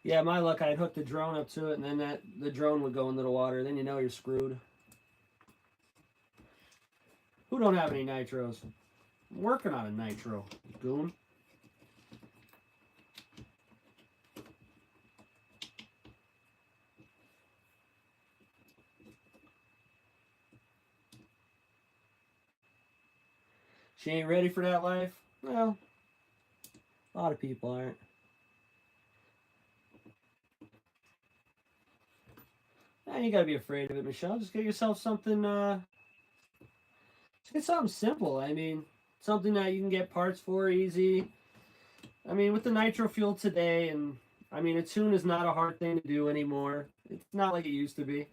Yeah, my luck, I'd hook the drone up to it, and then the drone would go into the water. Then you know you're screwed. Who don't have any nitros? I'm working on a nitro, goon. She ain't ready for that life? Well, a lot of people aren't. You gotta be afraid of it, Michelle. Just get yourself something, just get something simple. I mean, something that you can get parts for easy. I mean, with the nitro fuel today, and I mean, a tune is not a hard thing to do anymore. It's not like it used to be.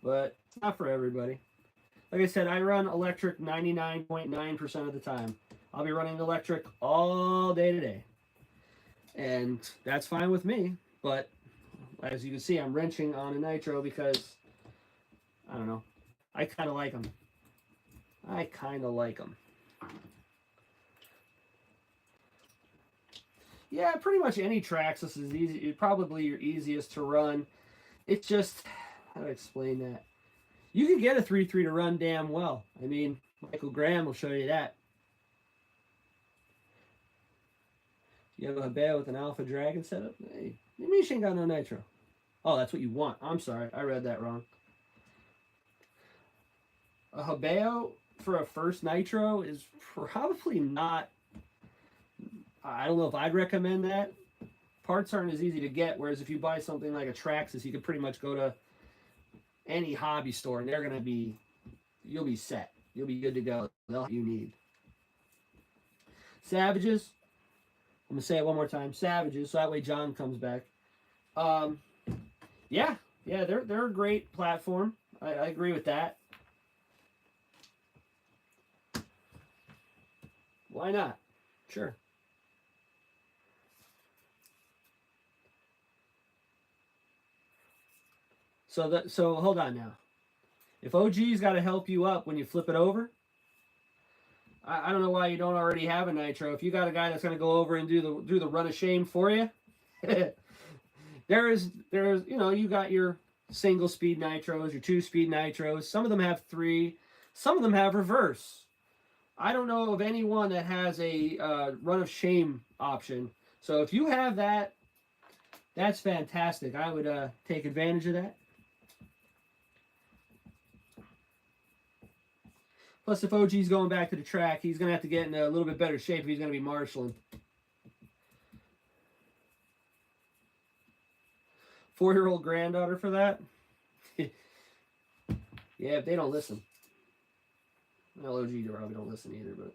But it's not for everybody. Like I said, I run electric 99.9% of the time. I'll be running electric all day today. And that's fine with me. But as you can see, I'm wrenching on a nitro because, I don't know, I kind of like them. I kind of like them. Yeah, pretty much any Traxxas is easy. Probably your easiest to run. It's just, how to explain that? You can get a 3.3 to run damn well. I mean, Michael Graham will show you that. You have a Habeo with an Alpha Dragon setup? Hey, you mean she ain't got no nitro? Oh, that's what you want. I'm sorry, I read that wrong. A Habeo for a first nitro is probably not. I don't know if I'd recommend that. Parts aren't as easy to get, whereas if you buy something like a Traxxas, you can pretty much go to any hobby store and they're going to be, you'll be set. You'll be good to go. They'll have what you need. Savages. I'm going to say it one more time. Savages, so that way John comes back. Yeah, they're a great platform. I agree with that. Why not? Sure. So hold on now. If OG's got to help you up when you flip it over, I don't know why you don't already have a nitro. If you got a guy that's going to go over and do the run of shame for you, there's you got your single speed nitros, your 2-speed nitros. Some of them have 3, some of them have reverse. I don't know of anyone that has a run of shame option. So if you have that, that's fantastic. I would take advantage of that. Plus, if OG's going back to the track, he's going to have to get in a little bit better shape if he's going to be marshalling. 4-year-old granddaughter for that? Yeah, if they don't listen. Well, OG probably don't listen either, but...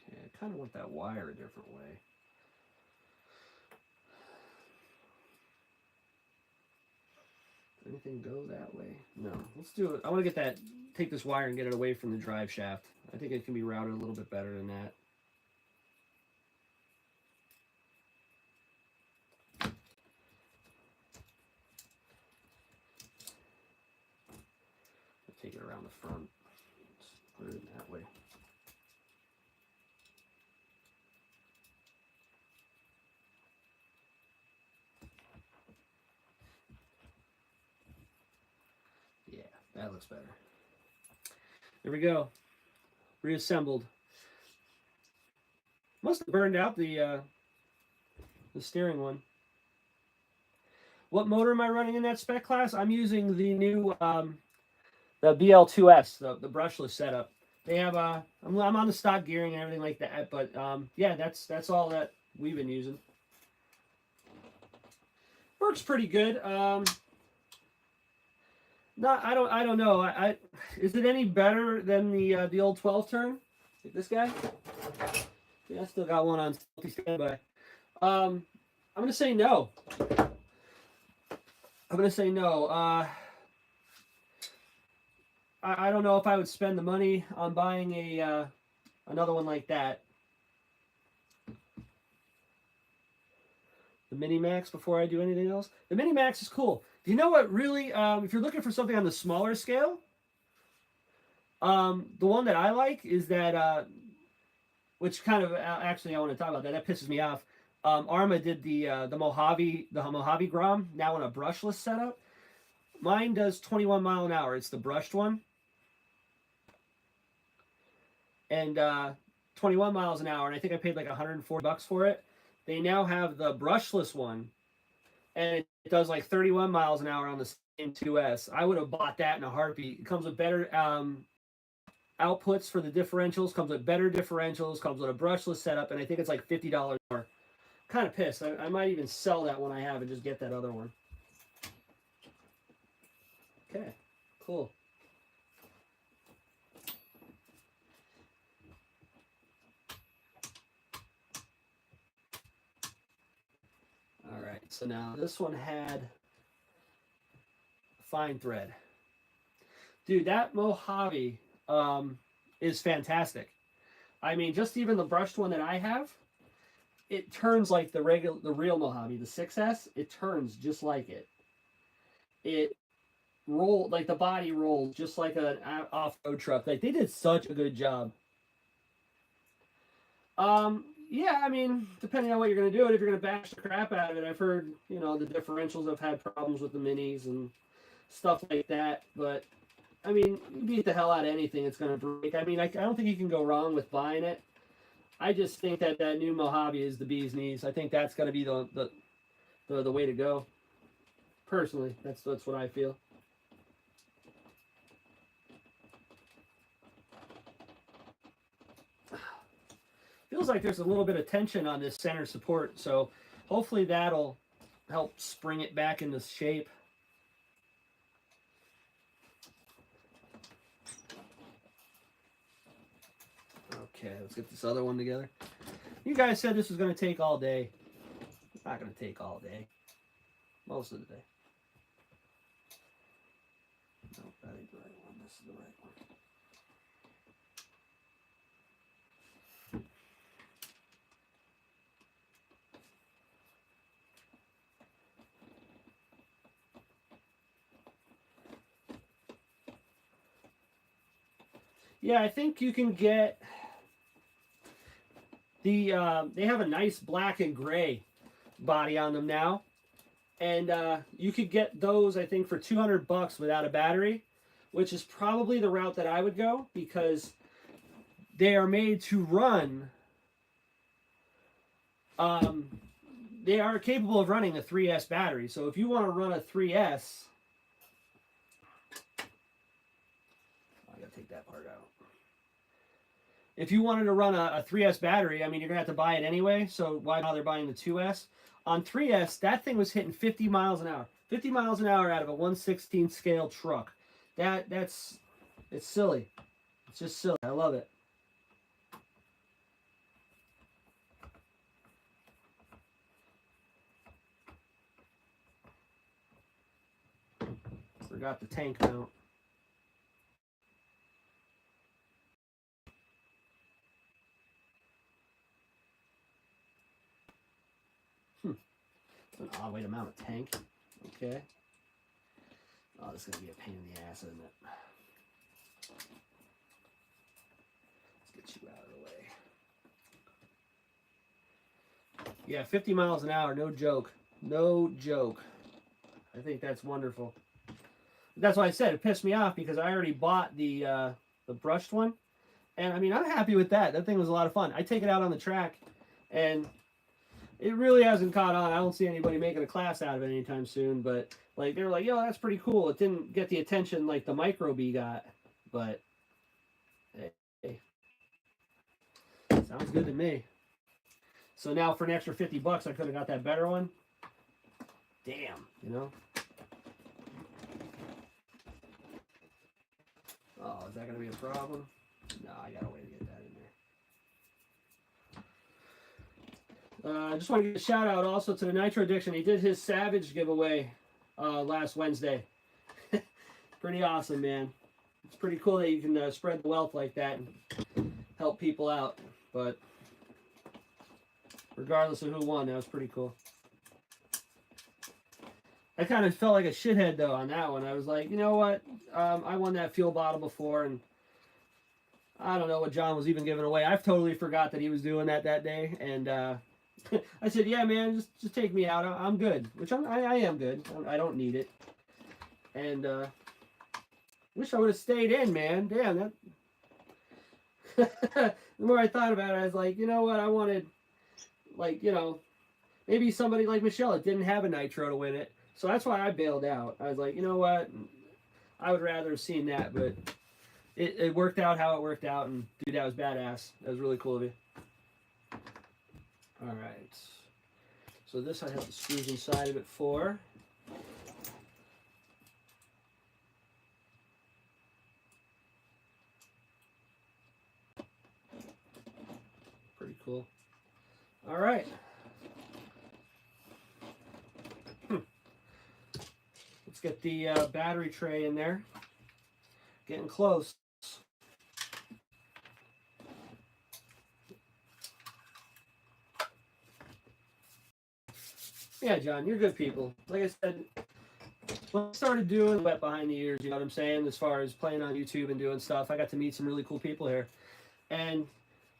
Okay, I kind of want that wire a different way. Anything go that way? No. Let's do it. I want to get that, take this wire and get it away from the drive shaft. I think it can be routed a little bit better than that. Take it around the front. Let's put it in that way. Yeah, that looks better. There we go. Reassembled. Must have burned out the steering one. What motor am I running in that spec class? I'm using the new the BL2S, the brushless setup. They have I'm on the stock gearing and everything like that, but yeah, that's all that we've been using. Works pretty good. Not I don't know. Is it any better than the old 12 turn? Like this guy? Yeah, I still got one on standby. I'm gonna say no. I'm gonna say no. I don't know if I would spend the money on buying a another one like that. The Mini Max before I do anything else. The Mini Max is cool. Do you know what really? If you're looking for something on the smaller scale, the one that I like is that, which kind of actually I want to talk about that. That pisses me off. Arma did the Mojave Grom now in a brushless setup. Mine does 21 mile an hour. It's the brushed one. And 21 miles an hour, and I think I paid like $140 for it. They now have the brushless one, and it does like 31 miles an hour on the same 2S. I would have bought that in a heartbeat. It comes with better outputs for the differentials, comes with better differentials, comes with a brushless setup, and I think it's like $50 more. Kind of pissed. I might even sell that one I have and just get that other one. Okay, cool. All right, so now this one had fine thread. Dude, that Mojave is fantastic. I mean, just even the brushed one that I have, it turns like the real Mojave, the 6S. It turns just like it. It rolled like the body rolls just like an off-road truck. Like they did such a good job. Yeah, I mean, depending on what you're going to do it, if you're going to bash the crap out of it, I've heard, you know, the differentials have had problems with the minis and stuff like that. But, I mean, you beat the hell out of anything, it's going to break. I mean, I don't think you can go wrong with buying it. I just think that that new Mojave is the bee's knees. I think that's going to be the way to go. Personally, that's what I feel. Feels like there's a little bit of tension on this center support, so hopefully that'll help spring it back into shape. Okay, let's get this other one together. You guys said this was going to take all day. It's not going to take all day. Most of the day. Nope, that ain't the right one. This is the right one. Yeah, I think you can get the, they have a nice black and gray body on them now. And you could get those, I think, for $200 without a battery, which is probably the route that I would go because they are made to run. They are capable of running a 3S battery. So if you want to run a 3S, I gotta take that part out. If you wanted to run a 3S battery, I mean, you're gonna have to buy it anyway. So why bother buying the 2S? On 3S, that thing was hitting 50 miles an hour. 50 miles an hour out of a 1/16 scale truck. It's silly. It's just silly. I love it. Forgot the tank mount. That's an odd way to mount a tank. Okay. Oh, this is going to be a pain in the ass, isn't it? Let's get you out of the way. Yeah, 50 miles an hour, no joke. No joke. I think that's wonderful. That's why I said it pissed me off because I already bought the brushed one. And, I mean, I'm happy with that. That thing was a lot of fun. I take it out on the track, and it really hasn't caught on. I don't see anybody making a class out of it anytime soon, but like they were like, yo, that's pretty cool. It didn't get the attention like the Micro Bee got, but hey, sounds good to me. So now for an extra $50, I could have got that better one. Damn, you know? Oh, is that going to be a problem? No, I got a way to get that in there. I just want to give a shout out also to the Nitro Addiction. He did his Savage giveaway last Wednesday. Pretty awesome, man. It's pretty cool that you can spread the wealth like that and help people out. But regardless of who won, that was pretty cool. I kind of felt like a shithead though on that one. I was like, you know what? I won that fuel bottle before, and I don't know what John was even giving away. I've totally forgot that he was doing that day, and I said, yeah, man, just take me out. I'm good, which I am good. I don't need it. And wish I would have stayed in, man. Damn, that. The more I thought about it, I was like, you know what? I wanted, like, you know, maybe somebody like Michelle that didn't have a nitro to win it. So that's why I bailed out. I was like, you know what? I would rather have seen that, but it worked out how it worked out, and dude, that was badass. That was really cool of you. All right. So this I have the screws inside of it for. Pretty cool. All right. Let's Let's get the battery tray in there. Getting close. Yeah, John, you're good people. Like I said, when I started doing wet behind the ears, you know what I'm saying, as far as playing on YouTube and doing stuff, I got to meet some really cool people here. And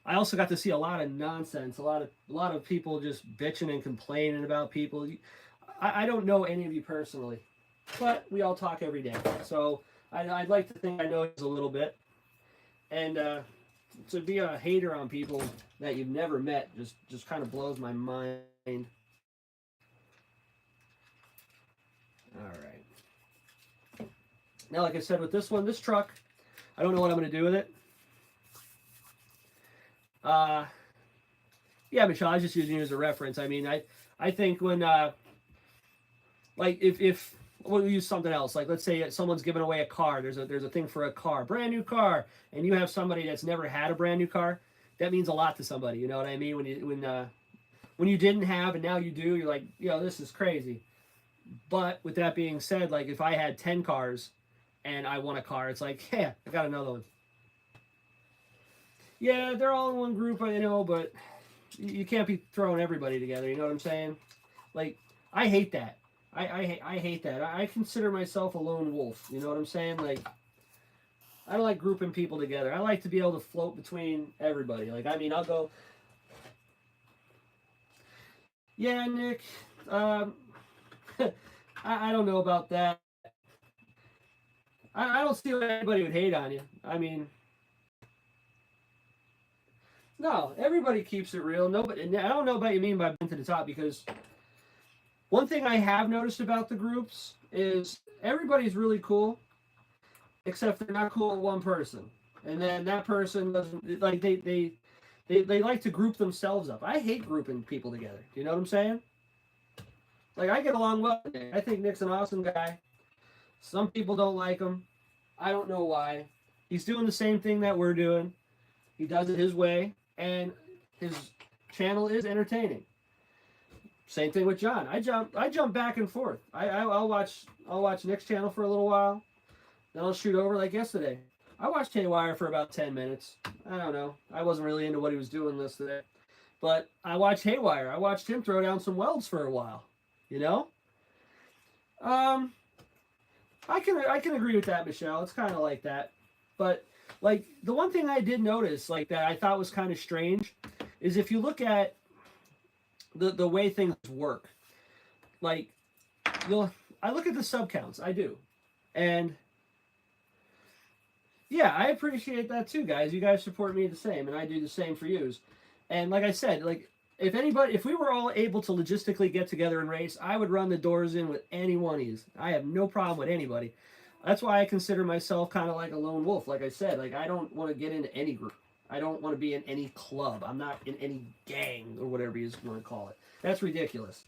I also got to see a lot of nonsense, a lot of people just bitching and complaining about people. I don't know any of you personally, but we all talk every day. So I'd like to think I know you a little bit. And to be a hater on people that you've never met just kind of blows my mind. All right. Now, like I said, with this one, this truck, I don't know what I'm going to do with it. Yeah, Michelle, I was just using it as a reference. I mean, I think when, like, if we'll use something else, like let's say someone's giving away a car. There's a thing for a car, brand new car, and you have somebody that's never had a brand new car. That means a lot to somebody. You know what I mean? When you didn't have and now you do, you're like, this is crazy. But with that being said, like if I had 10 cars and I won a car, it's like, yeah, I got another one. Yeah, they're all in one group, I know, but you can't be throwing everybody together. You know what I'm saying? Like, I hate that. I hate that. I consider myself a lone wolf. You know what I'm saying? Like, I don't like grouping people together. I like to be able to float between everybody. Like, I mean, I'll go. Yeah, Nick. I don't know about that. I don't see why anybody would hate on you. I mean, no, everybody keeps it real. Nobody. I don't know about you mean by to the top, because one thing I have noticed about the groups is everybody's really cool, except they're not cool with one person, and then that person doesn't like they like to group themselves up. I hate grouping people together. Do you know what I'm saying? Like, I get along well with Nick. I think Nick's an awesome guy. Some people don't like him. I don't know why. He's doing the same thing that we're doing. He does it his way, and his channel is entertaining. Same thing with John. I jump back and forth. I'll watch Nick's channel for a little while, then I'll shoot over like yesterday. I watched Haywire for about 10 minutes. I don't know. I wasn't really into what he was doing yesterday, but I watched Haywire. I watched him throw down some welds for a while. You know? I can agree with that, Michelle. It's kind of like that. But like the one thing I did notice, like that I thought was kind of strange, is if you look at the way things work. Like I look at the sub counts, I do. And yeah, I appreciate that too, guys. You guys support me the same, and I do the same for yous. And like I said, like if we were all able to logistically get together and race, I would run the doors in with any one of you. I have no problem with anybody. That's why I consider myself kind of like a lone wolf. Like I said, like I don't want to get into any group. I don't want to be in any club. I'm not in any gang or whatever you want to call it. That's ridiculous.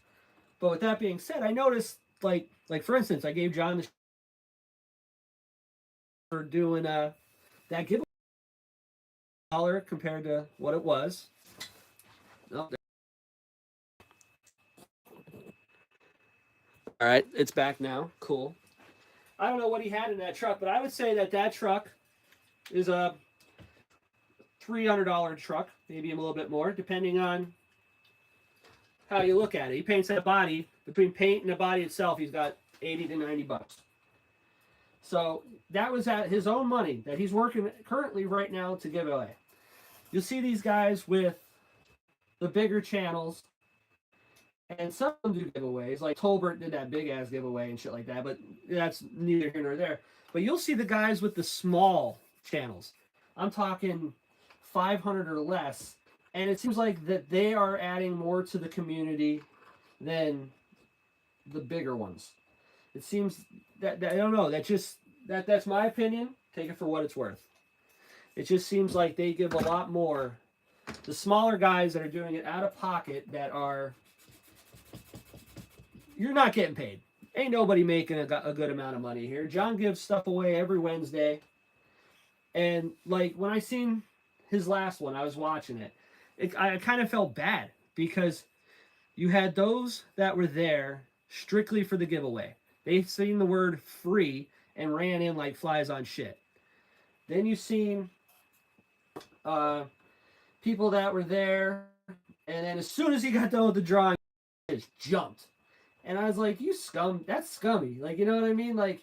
But with that being said, I noticed like for instance, I gave John the for doing that giveaway $1 compared to what it was. Oh, all right, it's back now. Cool. I don't know what he had in that truck, but I would say that truck is a $300 truck, maybe a little bit more, depending on how you look at it. He paints that body. Between paint and the body itself, he's got 80 to 90 bucks. So that was at his own money that he's working currently right now to give away. You'll see these guys with the bigger channels, and some of them do giveaways. Like Tolbert did that big ass giveaway and shit like that, but that's neither here nor there. But you'll see the guys with the small channels. I'm talking 500 or less, and it seems like that they are adding more to the community than the bigger ones. It seems that I don't know. That's my opinion. Take it for what it's worth. It just seems like they give a lot more. The smaller guys that are doing it out of pocket, that are, you're not getting paid. Ain't nobody making a good amount of money here. John gives stuff away every Wednesday, and like when I seen his last one, I was watching it. I kind of felt bad, because you had those that were there strictly for the giveaway. They've seen the word free and ran in like flies on shit. Then you've seen people that were there, and then as soon as he got done with the drawing, he just jumped. And I was like, you scum, that's scummy. Like, you know what I mean? Like,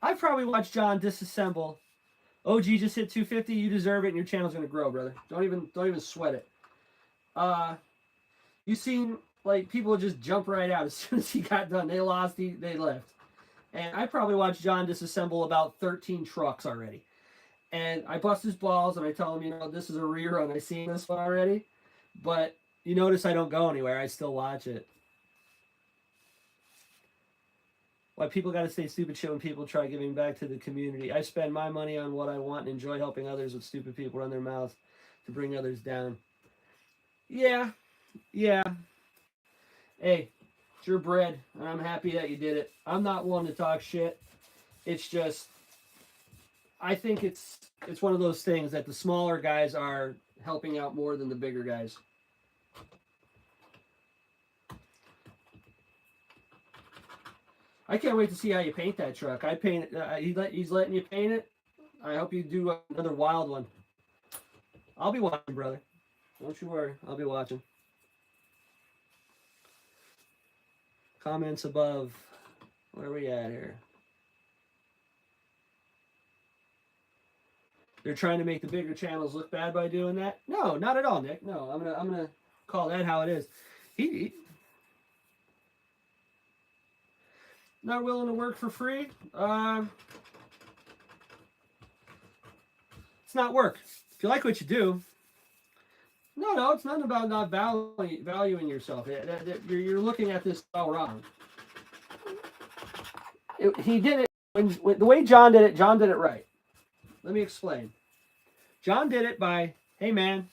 I've probably watched John disassemble. OG just hit 250, you deserve it, and your channel's gonna grow, brother. Don't even sweat it. You seen like people just jump right out as soon as he got done. They lost, they left. And I probably watched John disassemble about 13 trucks already. And I bust his balls and I tell him, you know, this is a rerun. I've seen this one already. But you notice I don't go anywhere. I still watch it. Why people got to say stupid shit when people try giving back to the community. I spend my money on what I want and enjoy helping others with stupid people run their mouths to bring others down. Yeah. Hey, it's your bread, and I'm happy that you did it. I'm not one to talk shit. It's just, I think it's one of those things that the smaller guys are helping out more than the bigger guys. I can't wait to see how you paint that truck. I paint it. He's letting you paint it. I hope you do another wild one. I'll be watching, brother. Don't you worry. I'll be watching. Comments above. Where are we at here? They're trying to make the bigger channels look bad by doing that? No, not at all, Nick. No, I'm gonna call that how it is. He not willing to work for free. It's not work. If you like what you do, no, it's not about not valuing yourself. You're looking at this all wrong. He did it when the way John did it. John did it right. Let me explain. John did it by, hey man,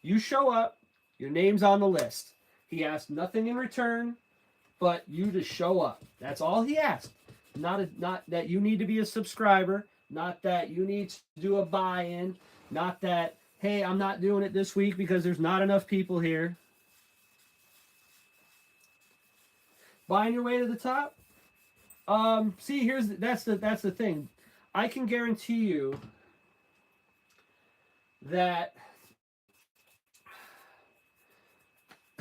you show up, your name's on the list. He asked nothing in return, but you to show up. That's all he asked. Not that you need to be a subscriber, not that you need to do a buy-in, not that, hey, I'm not doing it this week because there's not enough people here. Buying your way to the top? See, that's the thing. I can guarantee you that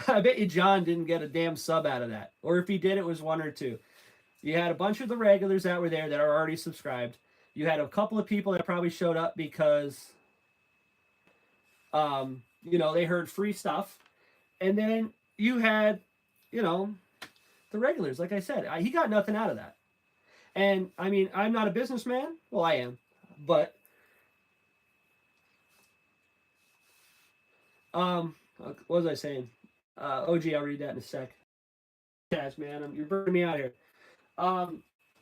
I bet you John didn't get a damn sub out of that. Or if he did, it was one or two. You had a bunch of the regulars that were there that are already subscribed. You had a couple of people that probably showed up because, you know, they heard free stuff. And then you had, you know, the regulars. Like I said, he got nothing out of that. And, I mean, I'm not a businessman. Well, I am. But, what was I saying? OG, I'll read that in a sec. Cash, man, you're burning me out here.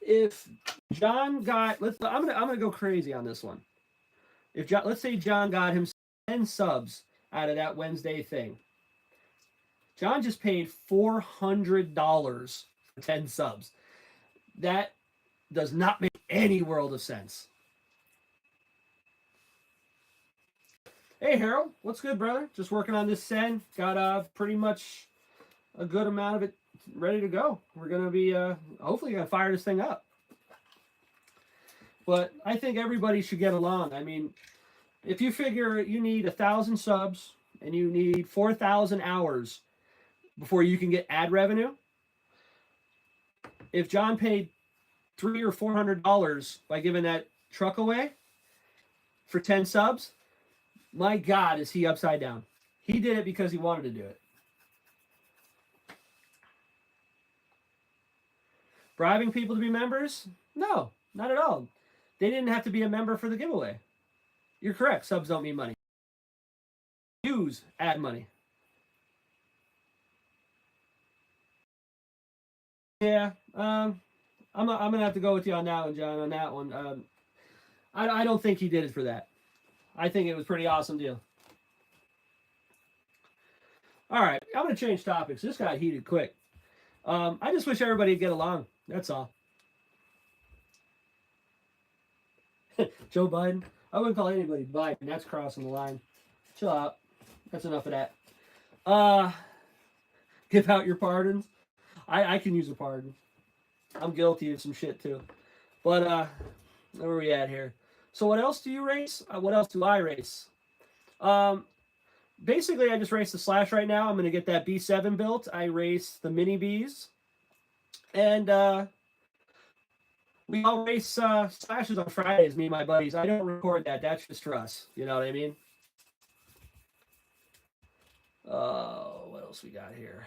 If John got, I'm gonna go crazy on this one. If John, let's say John got him 10 subs out of that Wednesday thing. John just paid $400 for 10 subs. That does not make any world of sense. Hey, Harold, what's good, brother? Just working on this send. Got pretty much a good amount of it ready to go. We're going to be hopefully going to fire this thing up. But I think everybody should get along. I mean, if you figure you need 1,000 subs and you need 4,000 hours before you can get ad revenue, if John paid $300 or $400 by giving that truck away for 10 subs, my God, is he upside down. He did it because he wanted to do it. Bribing people to be members? No, not at all. They didn't have to be a member for the giveaway. You're correct. Subs don't mean money. Use ad money. Yeah, I'm gonna have to go with you on that one, John. On that one, I don't think he did it for that. I think it was a pretty awesome deal. All right, I'm gonna change topics. This got heated quick. I just wish everybody would get along. That's all. Joe Biden. I wouldn't call anybody Biden. That's crossing the line. Chill out. That's enough of that. Give out your pardons. I can use a pardon. I'm guilty of some shit too. But where are we at here? So what else do you race? What else do I race? Um, Basically, I just race the Slash right now. I'm going to get that B7 built. I race the Mini Bs. And we all race Slashes on Fridays, me and my buddies. I don't record that. That's just for us. You know what I mean? What else we got here?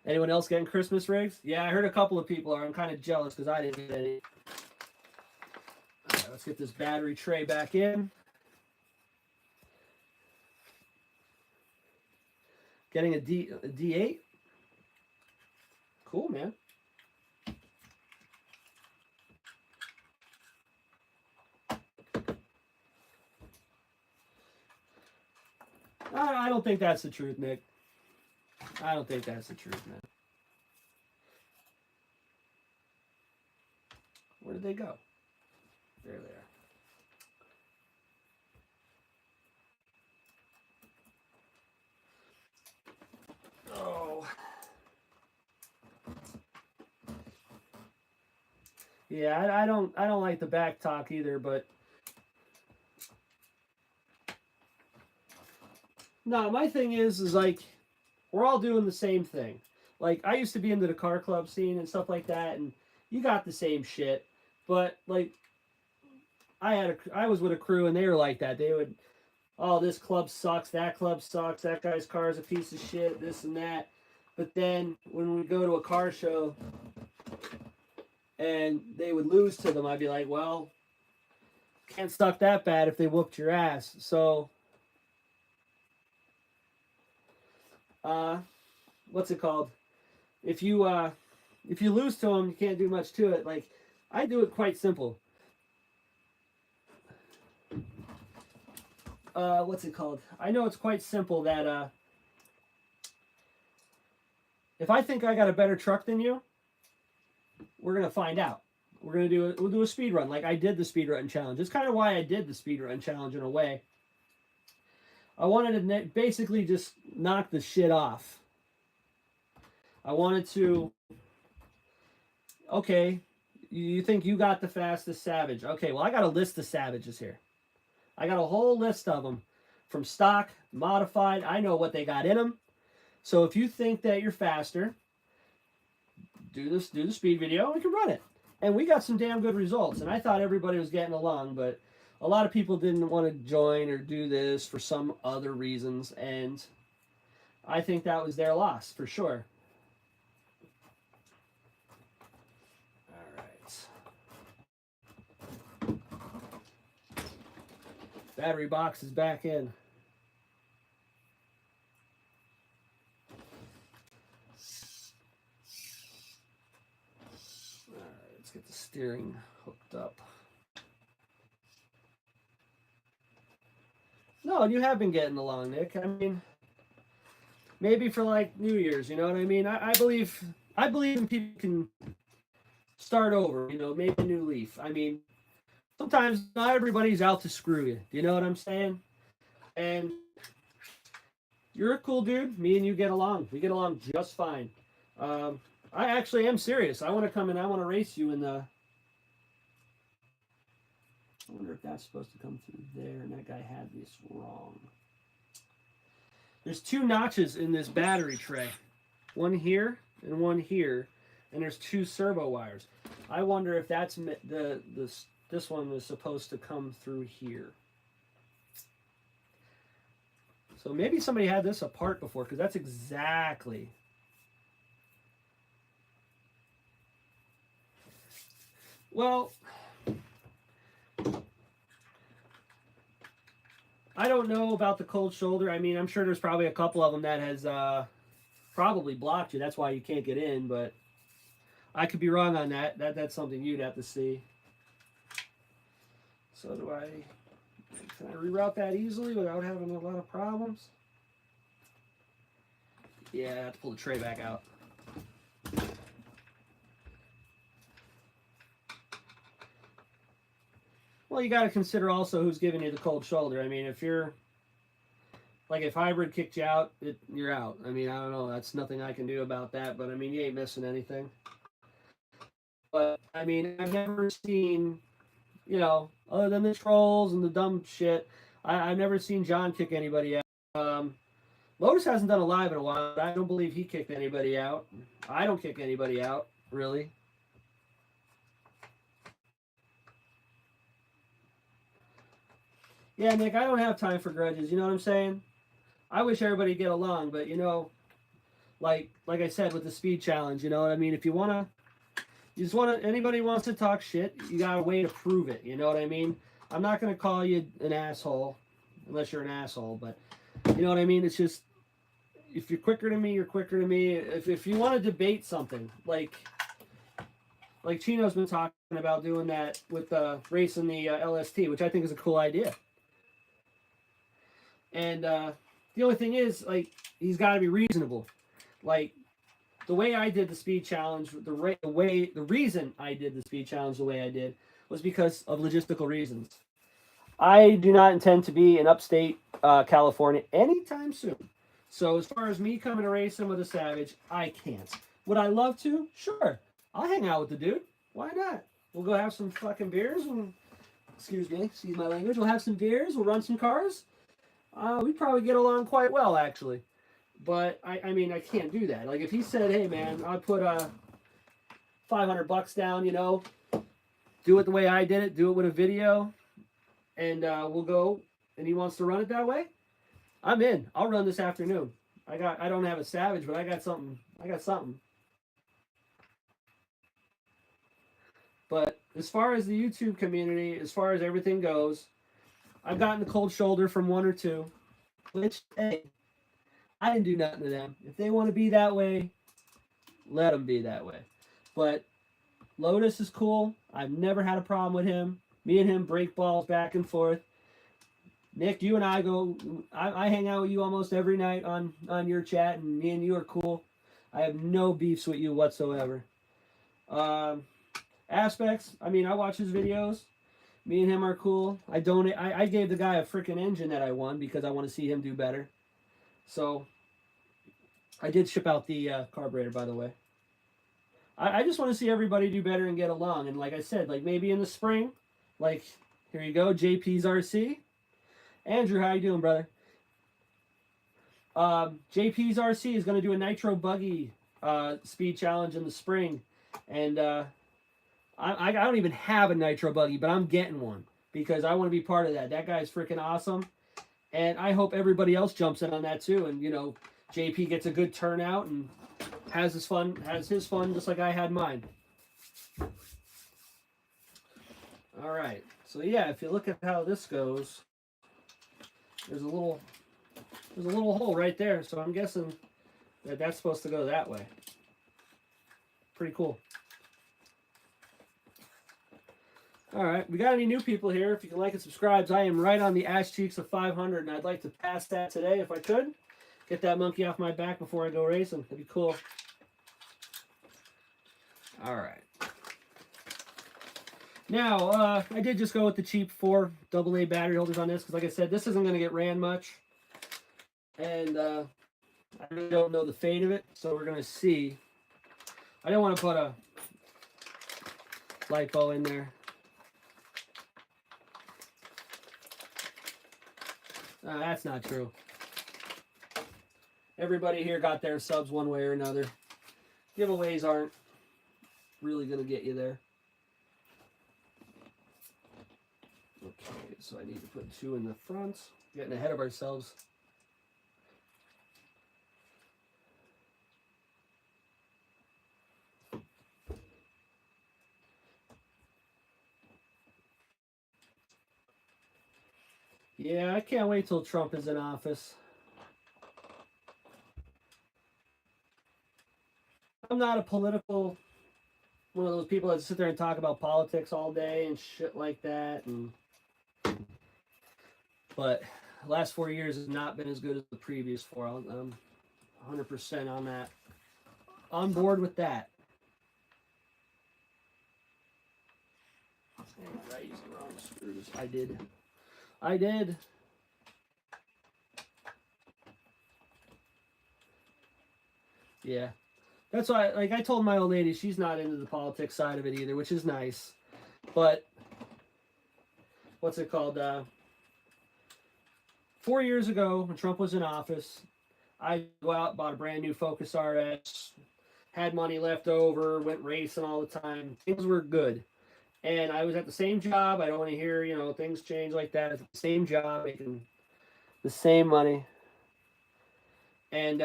Anyone else getting Christmas rigs? Yeah, I heard a couple of people are. I'm kind of jealous because I didn't get any. All right, let's get this battery tray back in. Getting a D8. Cool, man. I don't think that's the truth, Nick. I don't think that's the truth, man. Where did they go? There they are. Oh. Yeah, I don't like the back talk either, but no, my thing is like we're all doing the same thing. Like I used to be into the car club scene and stuff like that, and you got the same shit. But like I was with a crew and they were like that. They would, oh, this club sucks, that guy's car is a piece of shit, this and that. But then when we go to a car show and they would lose to them, I'd be like, well, can't suck that bad if they whooped your ass. So what's it called? If you lose to them, you can't do much to it. Like I do it quite simple. What's it called? I know it's quite simple that if I think I got a better truck than you, we're gonna find out. We'll do a speed run like I did the speed run challenge. It's kind of why I did the speed run challenge in a way. I wanted to basically just knock the shit off. I wanted to. Okay, you think you got the fastest Savage? Okay, well I got a list of Savages here. I got a whole list of them, from stock, modified. I know what they got in them. So if you think that you're faster, do the speed video, and we can run it. And we got some damn good results. And I thought everybody was getting along, but a lot of people didn't want to join or do this for some other reasons. And I think that was their loss, for sure. Battery box is back in. All right, let's get the steering hooked up. No, you have been getting along, Nick. I mean, maybe for like New Year's, you know what I mean? I believe in people can start over, you know, maybe a new leaf. I mean, sometimes not everybody's out to screw you. Do you know what I'm saying? And you're a cool dude. Me and you get along. We get along just fine. I actually am serious. I want to come in. I want to race you in the. I wonder if that's supposed to come through there, and that guy had this wrong. There's two notches in this battery tray. One here and one here. And there's two servo wires. I wonder if that's this one was supposed to come through here. So maybe somebody had this apart before, because that's exactly. Well, I don't know about the cold shoulder. I mean, I'm sure there's probably a couple of them that has probably blocked you. That's why you can't get in, but I could be wrong on that. That's something you'd have to see. So can I reroute that easily without having a lot of problems? Yeah, I have to pull the tray back out. Well, you got to consider also who's giving you the cold shoulder. I mean, if you're Like if hybrid kicked you out, you're out. I mean, I don't know. That's nothing I can do about that. But I mean, you ain't missing anything. But I mean, I've never seen, you know, other than the trolls and the dumb shit, I've never seen John kick anybody out. Lotus hasn't done a live in a while. But I don't believe he kicked anybody out. I don't kick anybody out, really. Yeah, Nick, I don't have time for grudges. You know what I'm saying? I wish everybody get along, but you know, like I said with the speed challenge, you know what I mean? If you wanna, you just wanna, anybody wants to talk shit, you got a way to prove it. You know what I mean? I'm not gonna call you an asshole, unless you're an asshole. But you know what I mean? It's just if you're quicker than me, you're quicker than me. If you want to debate something, like Chino's been talking about doing that with racing the LST, which I think is a cool idea. And the only thing is, like, he's got to be reasonable. Like the way I did the speed challenge, the reason I did the speed challenge the way I did was because of logistical reasons. I do not intend to be in upstate California anytime soon. So as far as me coming to racing with a Savage, I can't. Would I love to? Sure. I'll hang out with the dude. Why not? We'll go have some fucking beers. And, excuse my language. We'll have some beers. We'll run some cars. We probably get along quite well, actually. But I mean, I can't do that. Like if he said, "Hey, man, I'll put $500 down," you know, do it the way I did it, do it with a video, and we'll go. And he wants to run it that way. I'm in. I'll run this afternoon. I don't have a Savage, but I got something. But as far as the YouTube community, as far as everything goes, I've gotten the cold shoulder from one or two, which, hey, I didn't do nothing to them. If they want to be that way, let them be that way. But Lotus is cool. I've never had a problem with him. Me and him break balls back and forth. Nick, you and I I hang out with you almost every night on your chat, and me and you are cool. I have no beefs with you whatsoever. Aspects, I mean, I watch his videos. Me and him are cool. I gave the guy a freaking engine that I won because I want to see him do better. So, I did ship out the carburetor, by the way. I just want to see everybody do better and get along. And like I said, like maybe in the spring, like, here you go, JP's RC. Andrew, how you doing, brother? JP's RC is going to do a nitro buggy speed challenge in the spring. And I don't even have a nitro buggy, but I'm getting one because I want to be part of that. That guy's freaking awesome. And I hope everybody else jumps in on that too. And, you know, JP gets a good turnout and has his fun just like I had mine. All right. So, yeah, if you look at how this goes, there's a little hole right there. So I'm guessing that that's supposed to go that way. Pretty cool. All right, we got any new people here? If you can like and subscribe, I am right on the ass cheeks of 500, and I'd like to pass that today if I could. Get that monkey off my back before I go racing. That'd be cool. All right. Now, I did just go with the cheap 4 AA battery holders on this because, like I said, this isn't going to get ran much. And I really don't know the fate of it, so we're going to see. I didn't want to put a LiPo in there. That's not true. Everybody here got their subs one way or another. Giveaways aren't really going to get you there. Okay, so I need to put 2 in the front. Getting ahead of ourselves. Yeah, I can't wait till Trump is in office. I'm not a political, one of those people that sit there and talk about politics all day and shit like that. But the last 4 years has not been as good as the previous 4. I'm 100% on that. On board with that. I used the wrong screws. I did. Yeah. That's why, like, I told my old lady she's not into the politics side of it either, which is nice. But what's it called? 4 years ago, when Trump was in office, I go out, bought a brand new Focus RS, had money left over, went racing all the time. Things were good. And I was at the same job. I don't want to hear, things change like that. At the same job, making the same money. And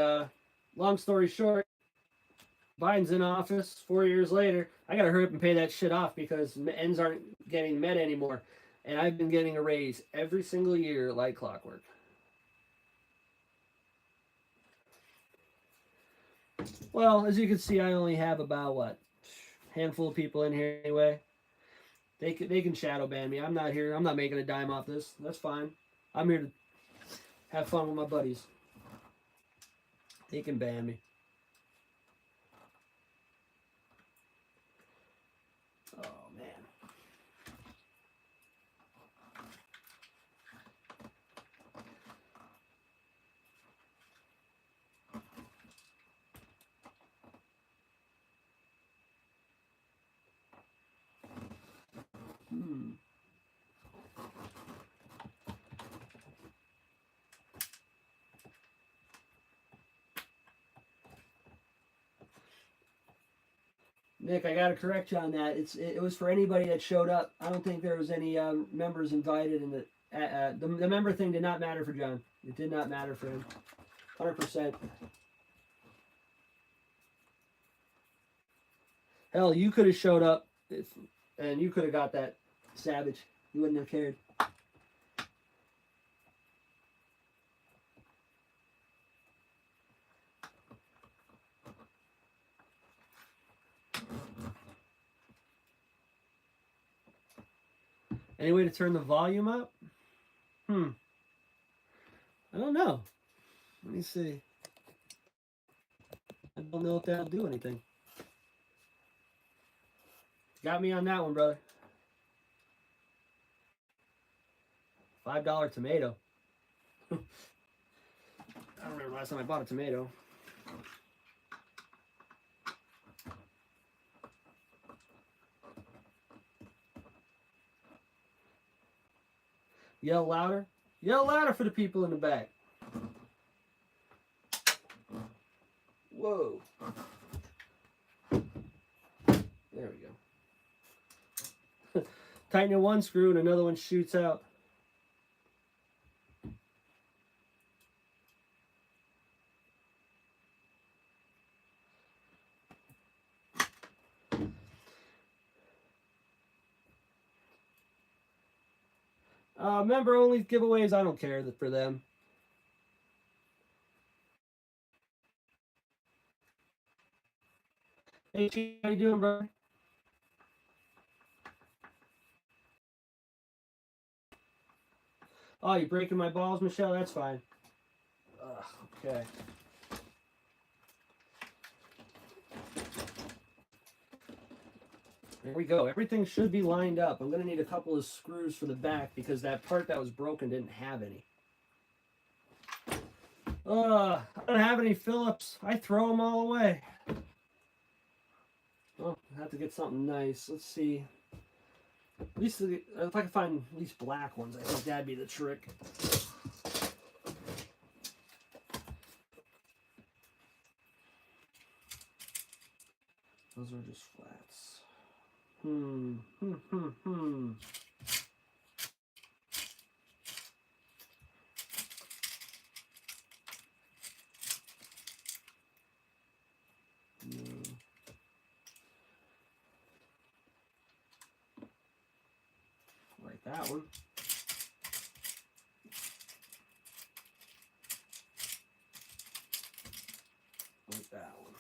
long story short, Biden's in office 4 years later. I got to hurry up and pay that shit off because ends aren't getting met anymore. And I've been getting a raise every single year like clockwork. Well, as you can see, I only have about, what, handful of people in here anyway. They can shadow ban me. I'm not here. I'm not making a dime off this. That's fine. I'm here to have fun with my buddies. They can ban me. Oh, man. Nick, I got to correct you on that. It was for anybody that showed up. I don't think there was any members invited, and the member thing did not matter for John. It did not matter for him. 100%. Hell, you could have showed up and you could have got that Savage. You wouldn't have cared. Any way to turn the volume up? I don't know. Let me see. I don't know if that'll do anything. Got me on that one, brother. $5 tomato. I don't remember last time I bought a tomato. Yell louder. Yell louder for the people in the back. Whoa. There we go. Tighten one screw and another one shoots out. Member only giveaways, I don't care for them. Hey, how you doing, brother? Oh, you breaking my balls, Michelle? That's fine. Okay. There we go. Everything should be lined up. I'm going to need a couple of screws for the back because that part that was broken didn't have any. I don't have any Phillips. I throw them all away. Oh, I have to get something nice. Let's see. At least if I can find at least black ones, I think that'd be the trick. Those are just flats. Like that one. Like that one.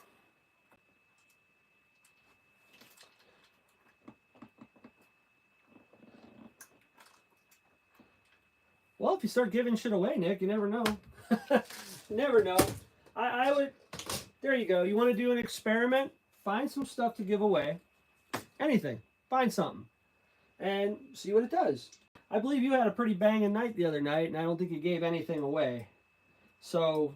Well, if you start giving shit away, Nick, you never know. Never know. I would. There you go. You want to do an experiment? Find some stuff to give away. Anything. Find something. And see what it does. I believe you had a pretty banging night the other night, and I don't think you gave anything away. So,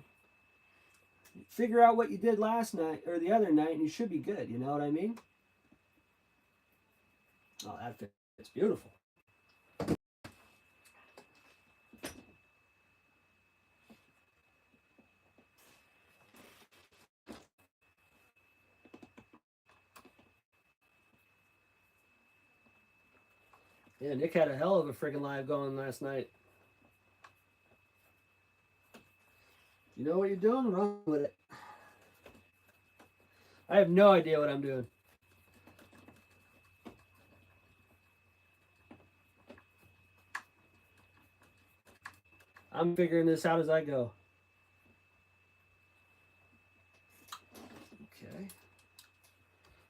figure out what you did last night or the other night, and you should be good. You know what I mean? Oh, that fits beautiful. Yeah, Nick had a hell of a freaking live going last night. You know what you're doing? Run with it. I have no idea what I'm doing. I'm figuring this out as I go. Okay.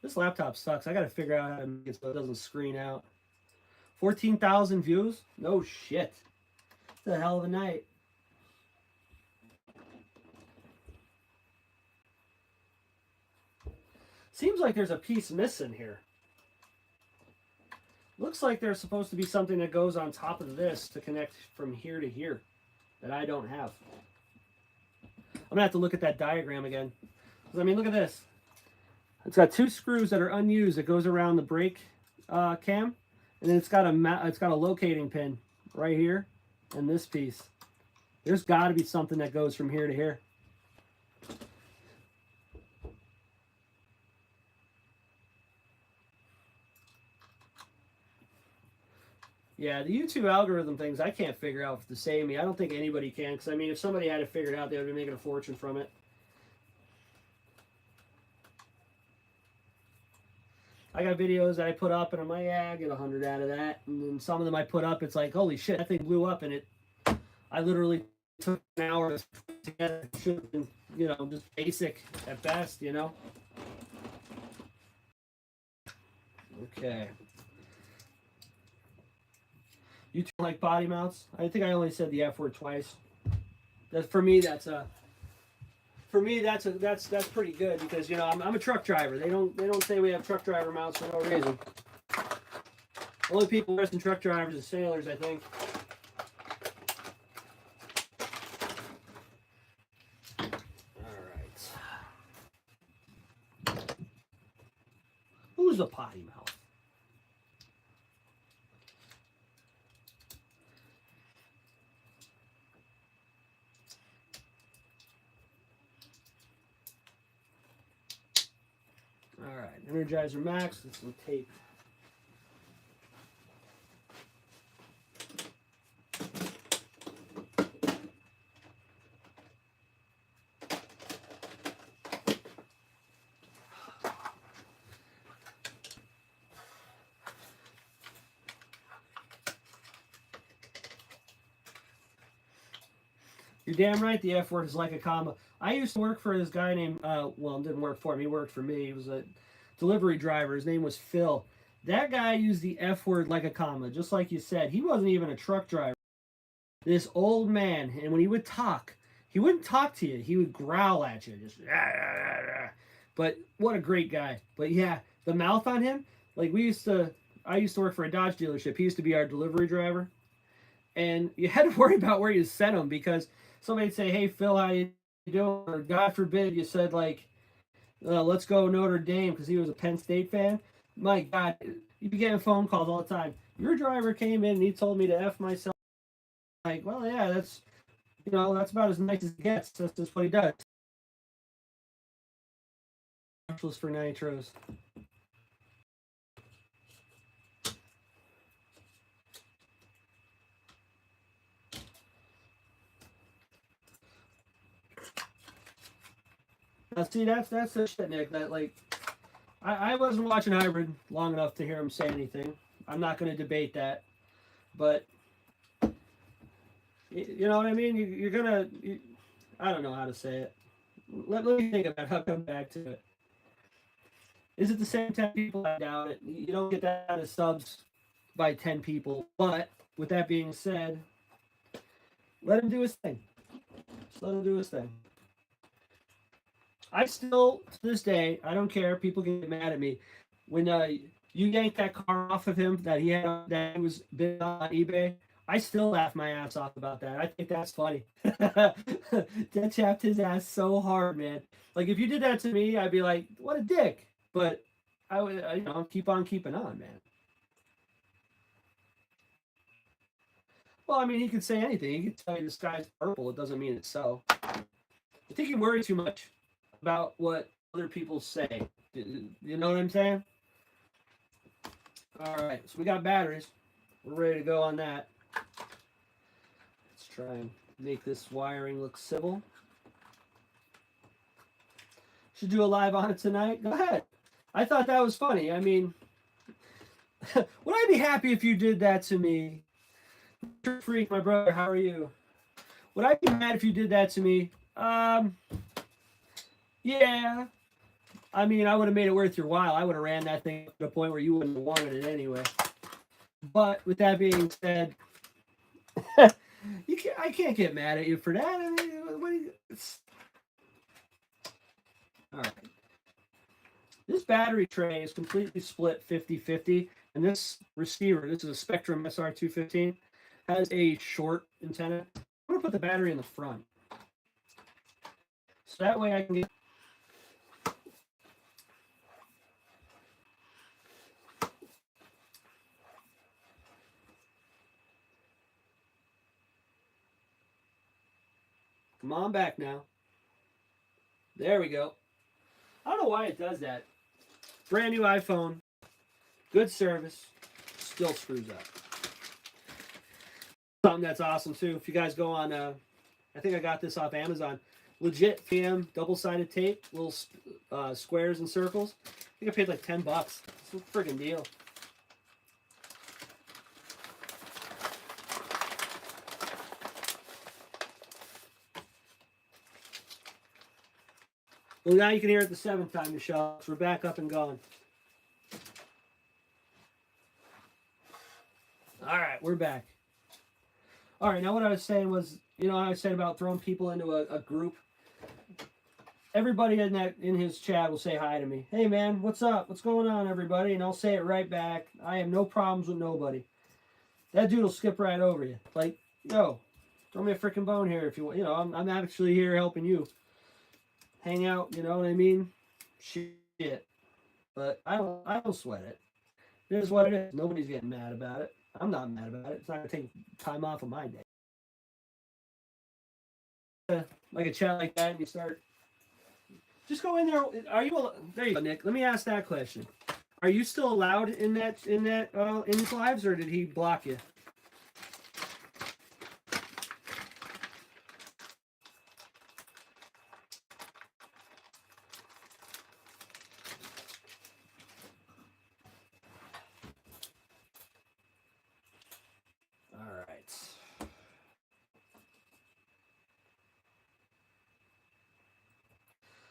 This laptop sucks. I got to figure out how to make it so it doesn't screen out. 14,000 views? No shit. It's a hell of a night. Seems like there's a piece missing here. Looks like there's supposed to be something that goes on top of this to connect from here to here that I don't have. I'm going to have to look at that diagram again. I mean, look at this. It's got two screws that are unused that goes around the brake cam. And then it's got a locating pin right here and this piece. There's got to be something that goes from here to here. Yeah, the YouTube algorithm things, I can't figure out to save me. I don't think anybody can, because, I mean, if somebody had it figured out, they would be making a fortune from it. I got videos that I put up, and I'm like, yeah, I get 100 out of that. And then some of them I put up, it's like, holy shit, that thing blew up, and I literally took an hour to put together. It should have been, you know, just basic at best, you know? Okay. You two like body mounts? I think I only said the F word twice. For me, that's pretty good because, you know, I'm a truck driver. They don't say we have truck driver mounts for no reason. The only people worse than truck drivers are sailors, I think. All right. Who's a potty mouth? All right, Energizer Max and some tape. You're damn right the F word is like a comma. I used to work for this guy named, well, it didn't work for him. He worked for me. He was a delivery driver. His name was Phil. That guy used the F word like a comma, just like you said. He wasn't even a truck driver. This old man, and when he would talk, he wouldn't talk to you. He would growl at you. Just, rah, rah, rah. But what a great guy. But yeah, the mouth on him, like I used to work for a Dodge dealership. He used to be our delivery driver. And you had to worry about where you sent him because somebody'd say, hey, Phil, how you doing? Or God forbid you said, like, let's go Notre Dame because he was a Penn State fan. My God, you'd be getting phone calls all the time. Your driver came in and he told me to F myself. Like, well, yeah, that's about as nice as it gets. That's just what he does. For nitros. Now, see, that's the shit, Nick. That, like, I wasn't watching Hybrid long enough to hear him say anything. I'm not going to debate that, but you know what I mean. You're gonna. I don't know how to say it. Let me think about it. I'll come back to it. Is it the same 10 people? I doubt it. You don't get that kind of subs by 10 people. But with that being said, let him do his thing. Just let him do his thing. I still, to this day, I don't care. People get mad at me. When you yanked that car off of him that he was bid on eBay, I still laugh my ass off about that. I think that's funny. That chapped his ass so hard, man. Like if you did that to me, I'd be like, "What a dick." But I would, keep on keeping on, man. Well, I mean, he could say anything. He could tell you the sky's purple. It doesn't mean it's so. I think you worry too much about what other people say. You know what I'm saying? All right, so we got batteries. We're ready to go on that. Let's try and make this wiring look civil. Should do a live on it tonight? Go ahead. I thought that was funny. I mean, would I be happy if you did that to me? Freak, my brother, how are you? Would I be mad if you did that to me? Yeah. I mean, I would have made it worth your while. I would have ran that thing to the point where you wouldn't have wanted it anyway. But with that being said, I can't get mad at you for that. I mean, all right. This battery tray is completely split 50-50, and this receiver, this is a Spectrum SR215, has a short antenna. I'm gonna put the battery in the front, so that way I can get. Come on back now. There we go. I don't know why it does that. Brand new iPhone, good service, still screws up. Something that's awesome too. If you guys go on, I think I got this off Amazon. Legit 3M double-sided tape, little squares and circles. I think I paid like $10. It's a friggin' deal. Well, now you can hear it the seventh time, Michelle. So we're back up and going. All right, we're back. All right, now what I was saying was, I said about throwing people into a group. Everybody in his chat will say hi to me. Hey man, what's up? What's going on, everybody? And I'll say it right back. I have no problems with nobody. That dude will skip right over you. Like, yo, throw me a freaking bone here if you want. I'm actually here helping you. Hang out, you know what I mean? Shit. But I don't sweat it. It is what it is. Nobody's getting mad about it. I'm not mad about it. It's not gonna take time off of my day. Like a chat like that, and you start. Just go in there. Are you? There you go, Nick. Let me ask that question. Are you still allowed in his lives, or did he block you? All right.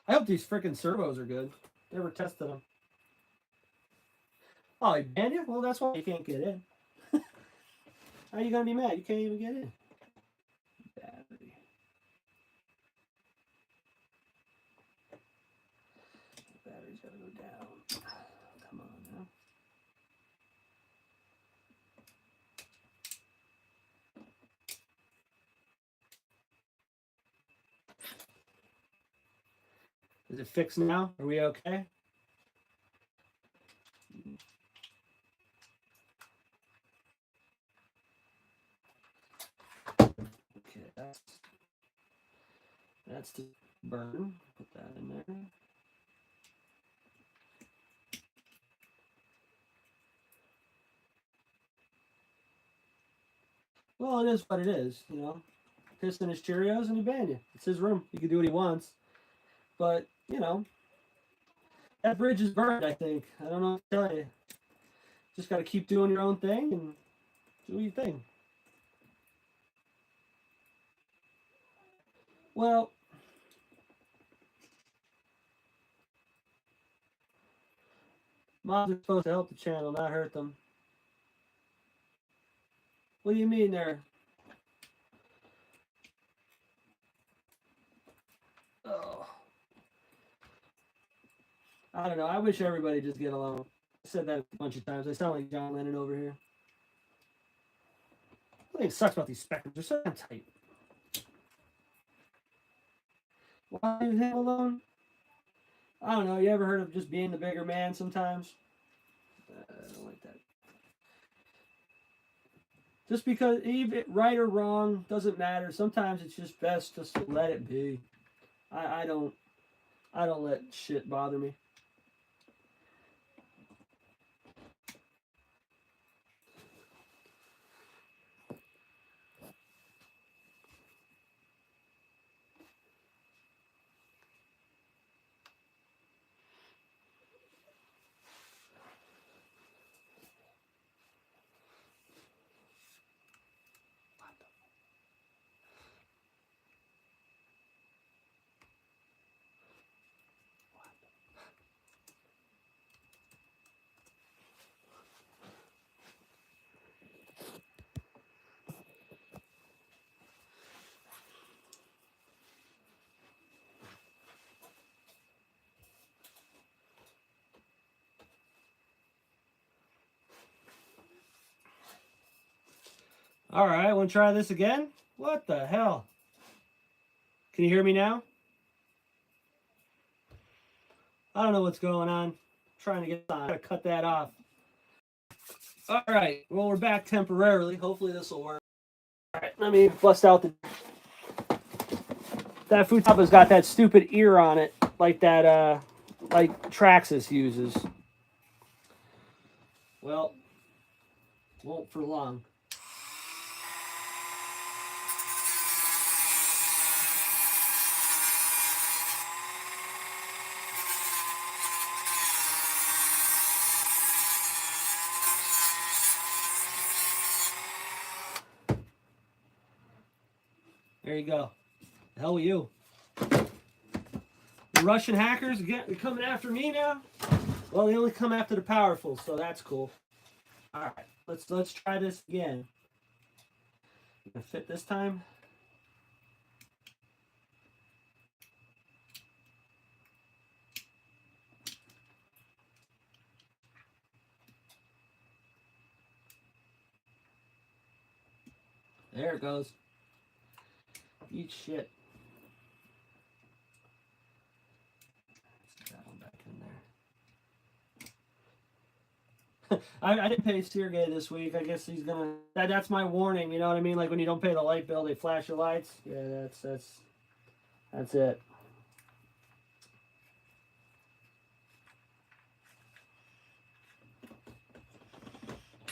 I hope these freaking servos are good. Never tested them. Oh, he banned you? Well, that's why you can't get in. How are you gonna be mad? You can't even get in. Battery. Battery's gotta go down. Come on now. Is it fixed now? Are we okay? Okay, that's the burn. Put that in there. Well, it is what it is, Pissing his Cheerios and he banned you. It's his room. He can do what he wants. But, that bridge is burned, I think. I don't know what to tell you. Just got to keep doing your own thing and do your thing. Well, mods are supposed to help the channel, not hurt them. What do you mean there? Oh. I don't know. I wish everybody just get along. I said that a bunch of times. I sound like John Lennon over here. Something sucks about these specters. They're so damn tight. Why leave him alone? I don't know. You ever heard of just being the bigger man sometimes? I don't like that. Just because, even right or wrong, doesn't matter. Sometimes it's just best just to let it be. I don't let shit bother me. All right, want to try this again? What the hell? Can you hear me now? I don't know what's going on. I'm trying to get on. I gotta cut that off. All right, well, we're back temporarily. Hopefully this will work. All right, let me bust out the... That Futaba's got that stupid ear on it, like that, like Traxxas uses. Well, won't for long. There you go. The hell with you. The Russian hackers again, they're coming after me now? Well, they only come after the powerful, so that's cool. All right, let's try this again. Gonna fit this time. There it goes. Eat shit. Let's get that one back in there. I didn't pay Sergey this week. I guess he's gonna. That's my warning. You know what I mean? Like when you don't pay the light bill, they flash your lights. Yeah, that's it.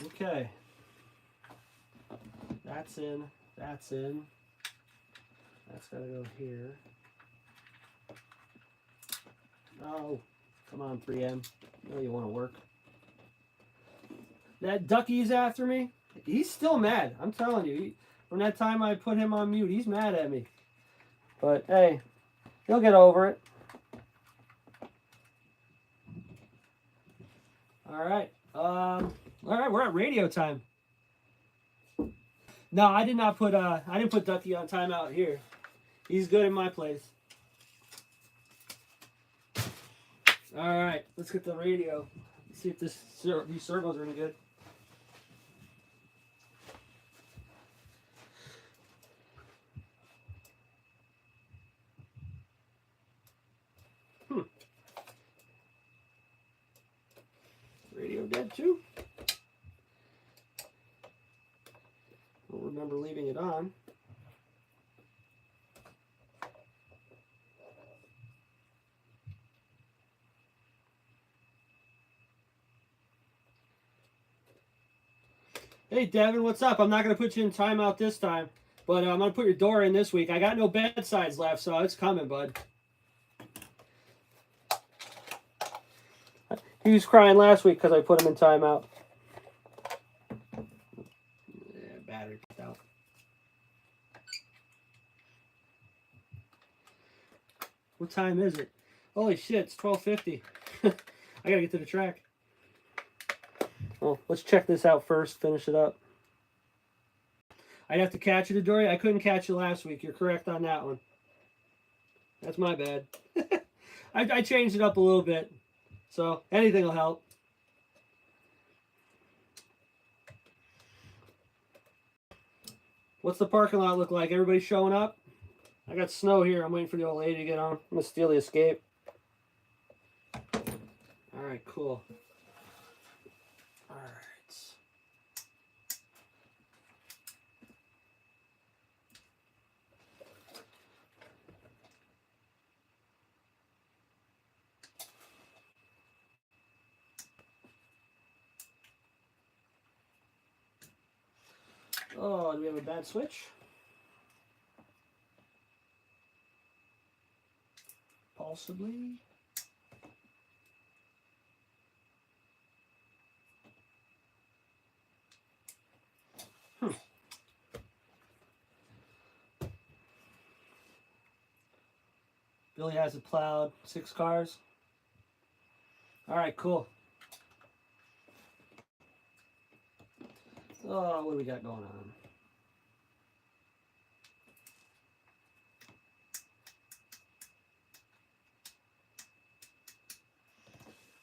Okay. That's in. That's in. That's gotta go here. Oh, come on, 3M. You know you want to work. That Ducky's after me. He's still mad. I'm telling you. From that time I put him on mute, he's mad at me. But hey, he'll get over it. All right. All right. We're at radio time. No, I did not put. I didn't put Ducky on timeout here. He's good in my place. All right. Let's get the radio. Let's see if these servos are any good. Radio dead too. Don't remember leaving it on. Hey Devin, what's up? I'm not gonna put you in timeout this time, but I'm gonna put your door in this week. I got no bedsides left, so it's coming, bud. He was crying last week because I put him in timeout. Yeah, battery out. What time is it? Holy shit, it's 12:50. I gotta get to the track. Well, let's check this out first, finish it up. I'd have to catch you, Dory. I couldn't catch you last week. You're correct on that one. That's my bad. I changed it up a little bit. So anything will help. What's the parking lot look like? Everybody showing up? I got snow here. I'm waiting for the old lady to get on. I'm going to steal the Escape. All right, cool. All right. Oh, do we have a bad switch? Possibly. Billy has it plowed. 6 cars. All right, cool. Oh, what do we got going on?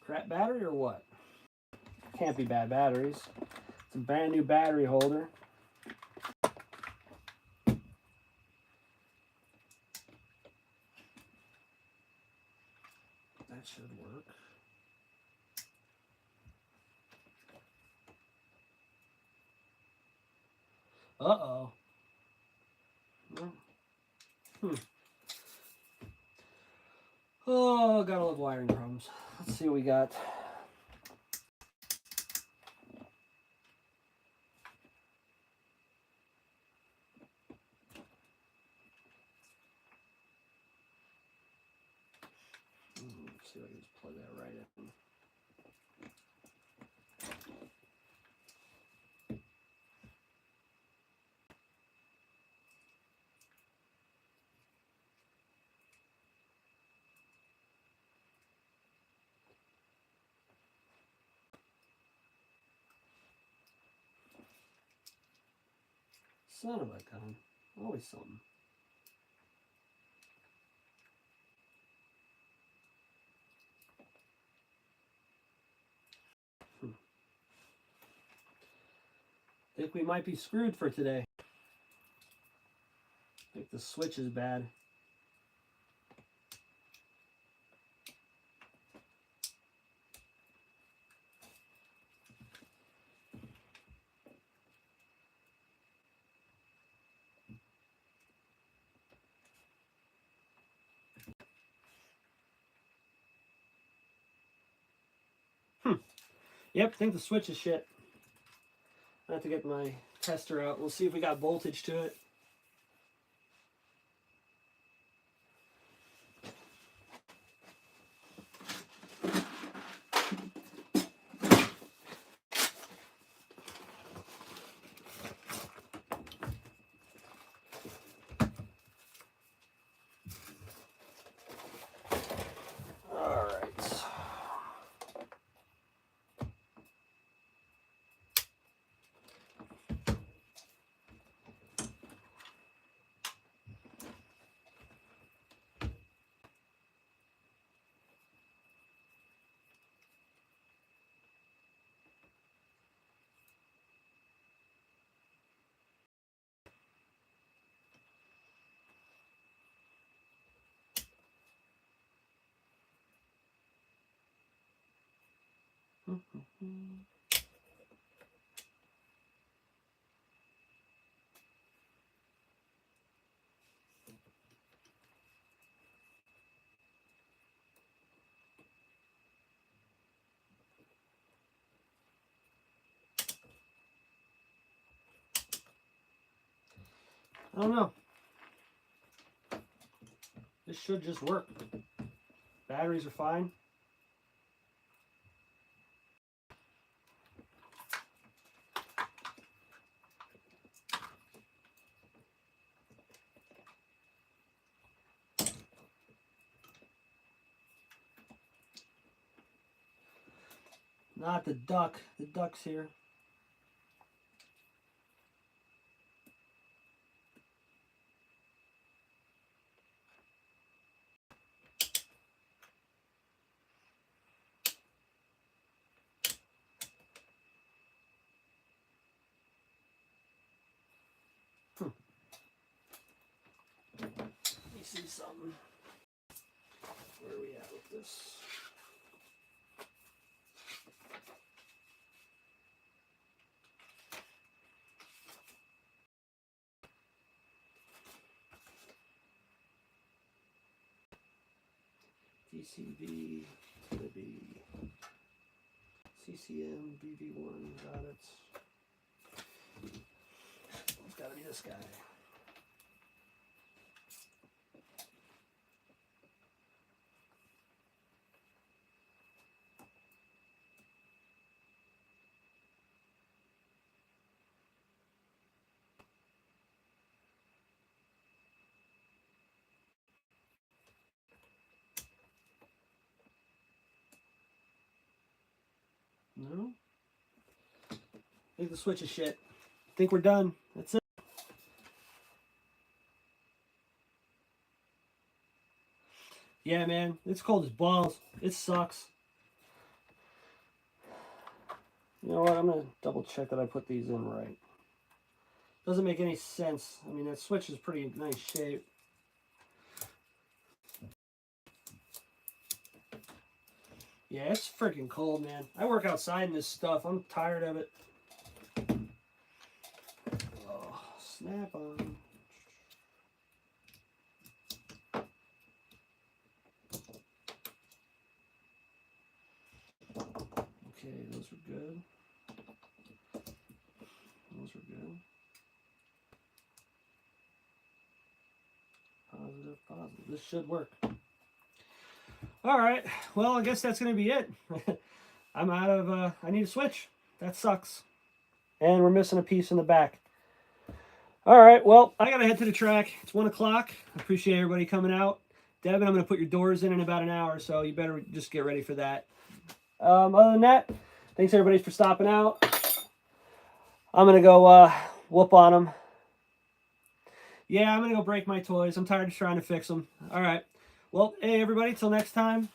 Crap battery or what? Can't be bad batteries. It's a brand new battery holder. That should work. Uh-oh. Oh, gotta love wiring problems. Let's see what we got. Let's see if I can just plug that right in. Son of a gun. Always something. Think we might be screwed for today. I think the switch is bad. Yep, I think the switch is shit. I have to get my tester out. We'll see if we got voltage to it. All right. I don't know. This should just work. Batteries are fine. Not the duck. The duck's here. see something. Where are we at with this? DCV, it's going to be CCM, BV1, got it. It's got to be this guy. No? I think the switch is shit. I think we're done. That's it. Yeah, man. It's cold as balls. It sucks. You know what? I'm going to double check that I put these in right. Doesn't make any sense. I mean, that switch is pretty nice shape. Yeah, it's freaking cold, man. I work outside in this stuff. I'm tired of it. Oh, snap on. Okay, those are good. Those are good. Positive, positive. This should work. All right. Well, I guess that's going to be it. I'm out of, I need a switch. That sucks. And we're missing a piece in the back. All right. Well, I got to head to the track. It's 1 o'clock. I appreciate everybody coming out. Devin, I'm going to put your doors in about an hour, so you better just get ready for that. Other than that, thanks everybody for stopping out. I'm going to go whoop on them. Yeah, I'm going to go break my toys. I'm tired of trying to fix them. All right. Well, hey, everybody, till next time.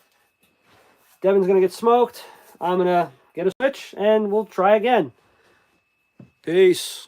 Devin's going to get smoked. I'm going to get a switch, and we'll try again. Peace.